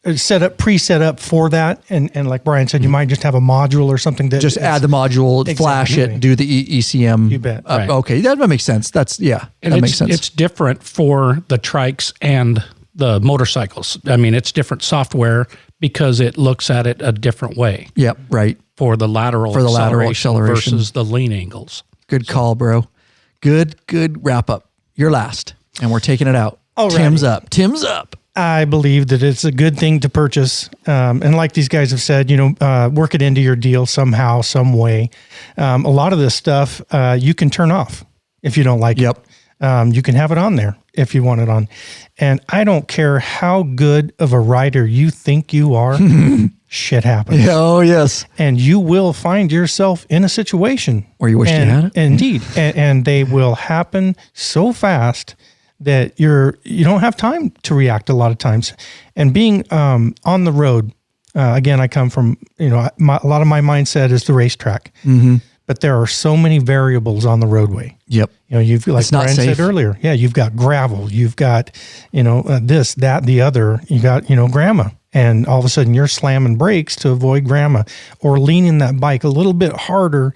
Speaker 3: pre-set up for that. And like Brian said, you might just have a module or something that
Speaker 1: just add the module, flash it, do the ECM.
Speaker 3: You bet.
Speaker 2: Right.
Speaker 1: Okay. That makes sense. That makes sense.
Speaker 2: It's different for the trikes and the motorcycles. I mean, it's different software because it looks at it a different way.
Speaker 1: Yep. Right.
Speaker 2: For the lateral acceleration versus the lean angles.
Speaker 1: Good call, bro. Good wrap up. You're last, and we're taking it out.
Speaker 3: Alrighty.
Speaker 1: Tim's up.
Speaker 3: I believe that it's a good thing to purchase. And like these guys have said, work it into your deal somehow, some way. A lot of this stuff you can turn off if you don't like it. You can have it on there if you want it on. And I don't care how good of a rider you think you are, shit happens.
Speaker 1: Oh, yes.
Speaker 3: And you will find yourself in a situation
Speaker 1: where you wish you had it.
Speaker 3: Indeed. And they will happen so fast that you don't have time to react a lot of times. And being on the road, again, I come from, a lot of my mindset is the racetrack. Mm-hmm. But there are so many variables on the roadway.
Speaker 1: Yep.
Speaker 3: You've, like Brian said earlier, you've got gravel, you've got, this, that, the other, you got, grandma. And all of a sudden you're slamming brakes to avoid grandma, or leaning that bike a little bit harder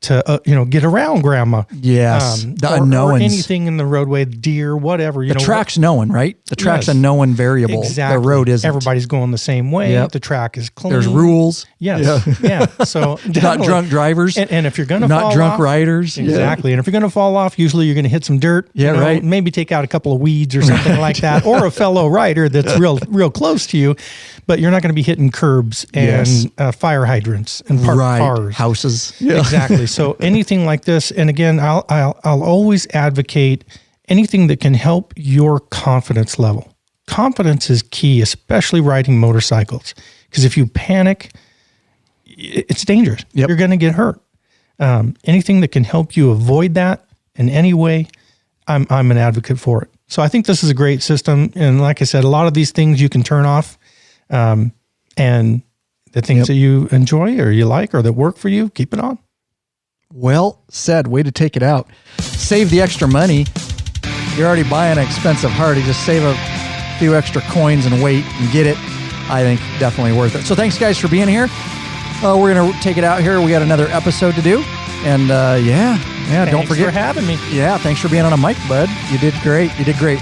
Speaker 3: to get around grandma.
Speaker 1: Yes, the unknowns.
Speaker 3: Or anything in the roadway, deer, whatever.
Speaker 1: The track's known, right? The track's a known variable.
Speaker 3: Exactly.
Speaker 1: The road isn't.
Speaker 3: Everybody's going the same way.
Speaker 1: Yep.
Speaker 3: The track is clean.
Speaker 1: There's rules.
Speaker 3: Yes. Yeah. So
Speaker 1: not drunk drivers.
Speaker 3: And if you're going to
Speaker 1: not
Speaker 3: fall
Speaker 1: drunk
Speaker 3: off,
Speaker 1: riders.
Speaker 3: Exactly. And if you're going to fall off, usually you're going to hit some dirt.
Speaker 1: Yeah, right.
Speaker 3: Maybe take out a couple of weeds or something like that, or a fellow rider that's real close to you. But you're not going to be hitting curbs and fire hydrants and parked cars,
Speaker 1: houses.
Speaker 3: Yeah. Exactly. So anything like this, and again, I'll always advocate anything that can help your confidence level. Confidence is key, especially riding motorcycles, because if you panic, it's dangerous.
Speaker 1: Yep.
Speaker 3: You're going to get hurt. Anything that can help you avoid that in any way, I'm an advocate for it. So I think this is a great system, and like I said, a lot of these things you can turn off. And the things that you enjoy or you like or that work for you, keep it on.
Speaker 1: Well said. Way to take it out. Save the extra money. You're already buying an expensive Harley. Just save a few extra coins and wait and get it. I think definitely worth it. So thanks, guys, for being here. We're going to take it out here. We got another episode to do. And
Speaker 3: Thanks
Speaker 1: don't forget
Speaker 3: for having me.
Speaker 1: Yeah, thanks for being on a mic, bud. You did great.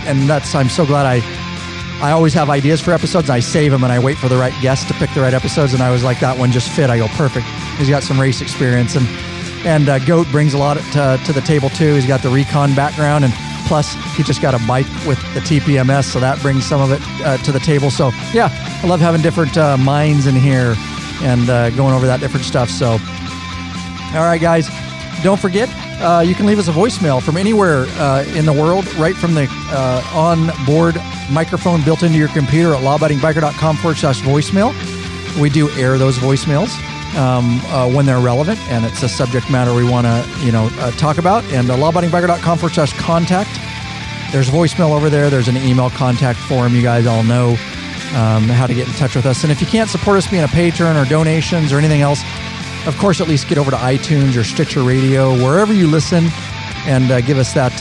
Speaker 1: And I'm so glad I always have ideas for episodes. I save them and I wait for the right guest to pick the right episodes. And I was like, that one just fit. I go, perfect. He's got some race experience. And Goat brings a lot to the table too. He's got the recon background, and plus he just got a bike with the TPMS. So that brings some of it to the table. So yeah, I love having different minds in here and going over that different stuff. So, all right, guys, don't forget, you can leave us a voicemail from anywhere in the world, right from the on-board microphone built into your computer at lawabidingbiker.com/voicemail. We do air those voicemails when they're relevant and it's a subject matter we want to talk about. And lawabidingbiker.com/contact. There's voicemail over there. There's an email contact form. You guys all know how to get in touch with us. And if you can't support us being a patron or donations or anything else, of course, at least get over to iTunes or Stitcher Radio, wherever you listen, and give us that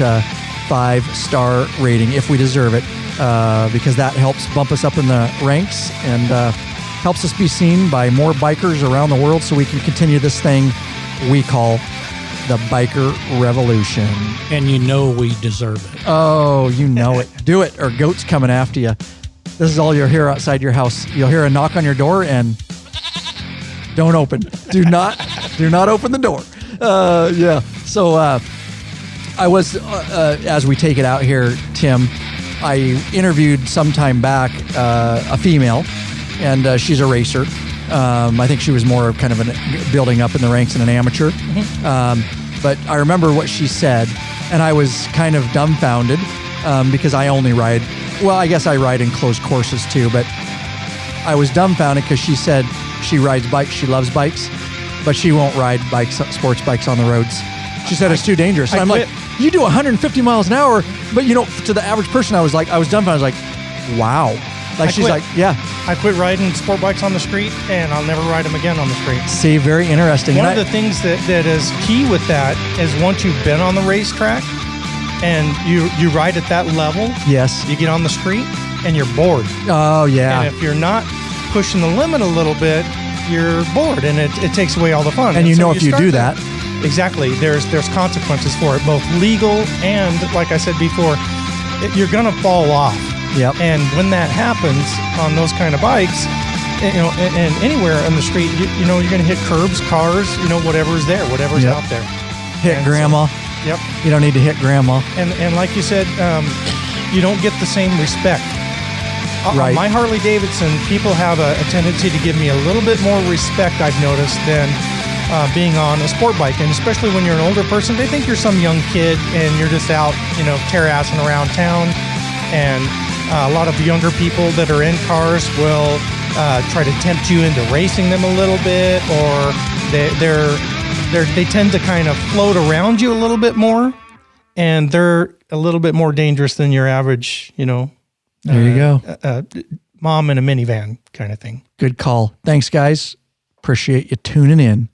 Speaker 1: 5-star rating if we deserve it, because that helps bump us up in the ranks and helps us be seen by more bikers around the world so we can continue this thing we call the biker revolution.
Speaker 2: And we deserve it.
Speaker 1: Oh, you know it. Do it, or Goat's coming after you. This is all you'll hear outside your house. You'll hear a knock on your door and don't open. Do not open the door. So I was, as we take it out here, Tim, I interviewed some time back a female, and she's a racer. I think she was more kind of building up in the ranks than an amateur. Mm-hmm. But I remember what she said, and I was kind of dumbfounded because I only ride, well, I guess I ride in closed courses too, but I was dumbfounded because she said she rides bikes, she loves bikes, but she won't ride bikes, sports bikes on the roads. She said it's too dangerous. And I'm like, you do 150 miles an hour, but to the average person, I was dumbfounded. I was like, wow.
Speaker 3: I quit riding sport bikes on the street, and I'll never ride them again on the street.
Speaker 1: See, very interesting.
Speaker 3: One of the things that is key with that is once you've been on the racetrack and you ride at that level,
Speaker 1: yes,
Speaker 3: you get on the street and you're bored.
Speaker 1: Oh, yeah.
Speaker 3: And if you're not pushing the limit a little bit, you're bored, and it takes away all the fun.
Speaker 1: And so if you do that.
Speaker 3: Exactly. There's consequences for it, both legal and, like I said before, you're going to fall off.
Speaker 1: Yep.
Speaker 3: And when that happens on those kind of bikes, and anywhere on the street, you're going to hit curbs, cars, whatever's there, whatever's out there.
Speaker 1: Hit grandma.
Speaker 3: Yep.
Speaker 1: You don't need to hit grandma.
Speaker 3: And like you said, you don't get the same respect.
Speaker 1: Right.
Speaker 3: On my Harley-Davidson, people have a tendency to give me a little bit more respect, I've noticed, than being on a sport bike. And especially when you're an older person, they think you're some young kid and you're just out, tear-assing around town. And a lot of younger people that are in cars will try to tempt you into racing them a little bit, or they tend to kind of float around you a little bit more, and they're a little bit more dangerous than your average,
Speaker 1: There you go.
Speaker 3: Mom in a minivan kind of thing.
Speaker 1: Good call. Thanks, guys. Appreciate you tuning in.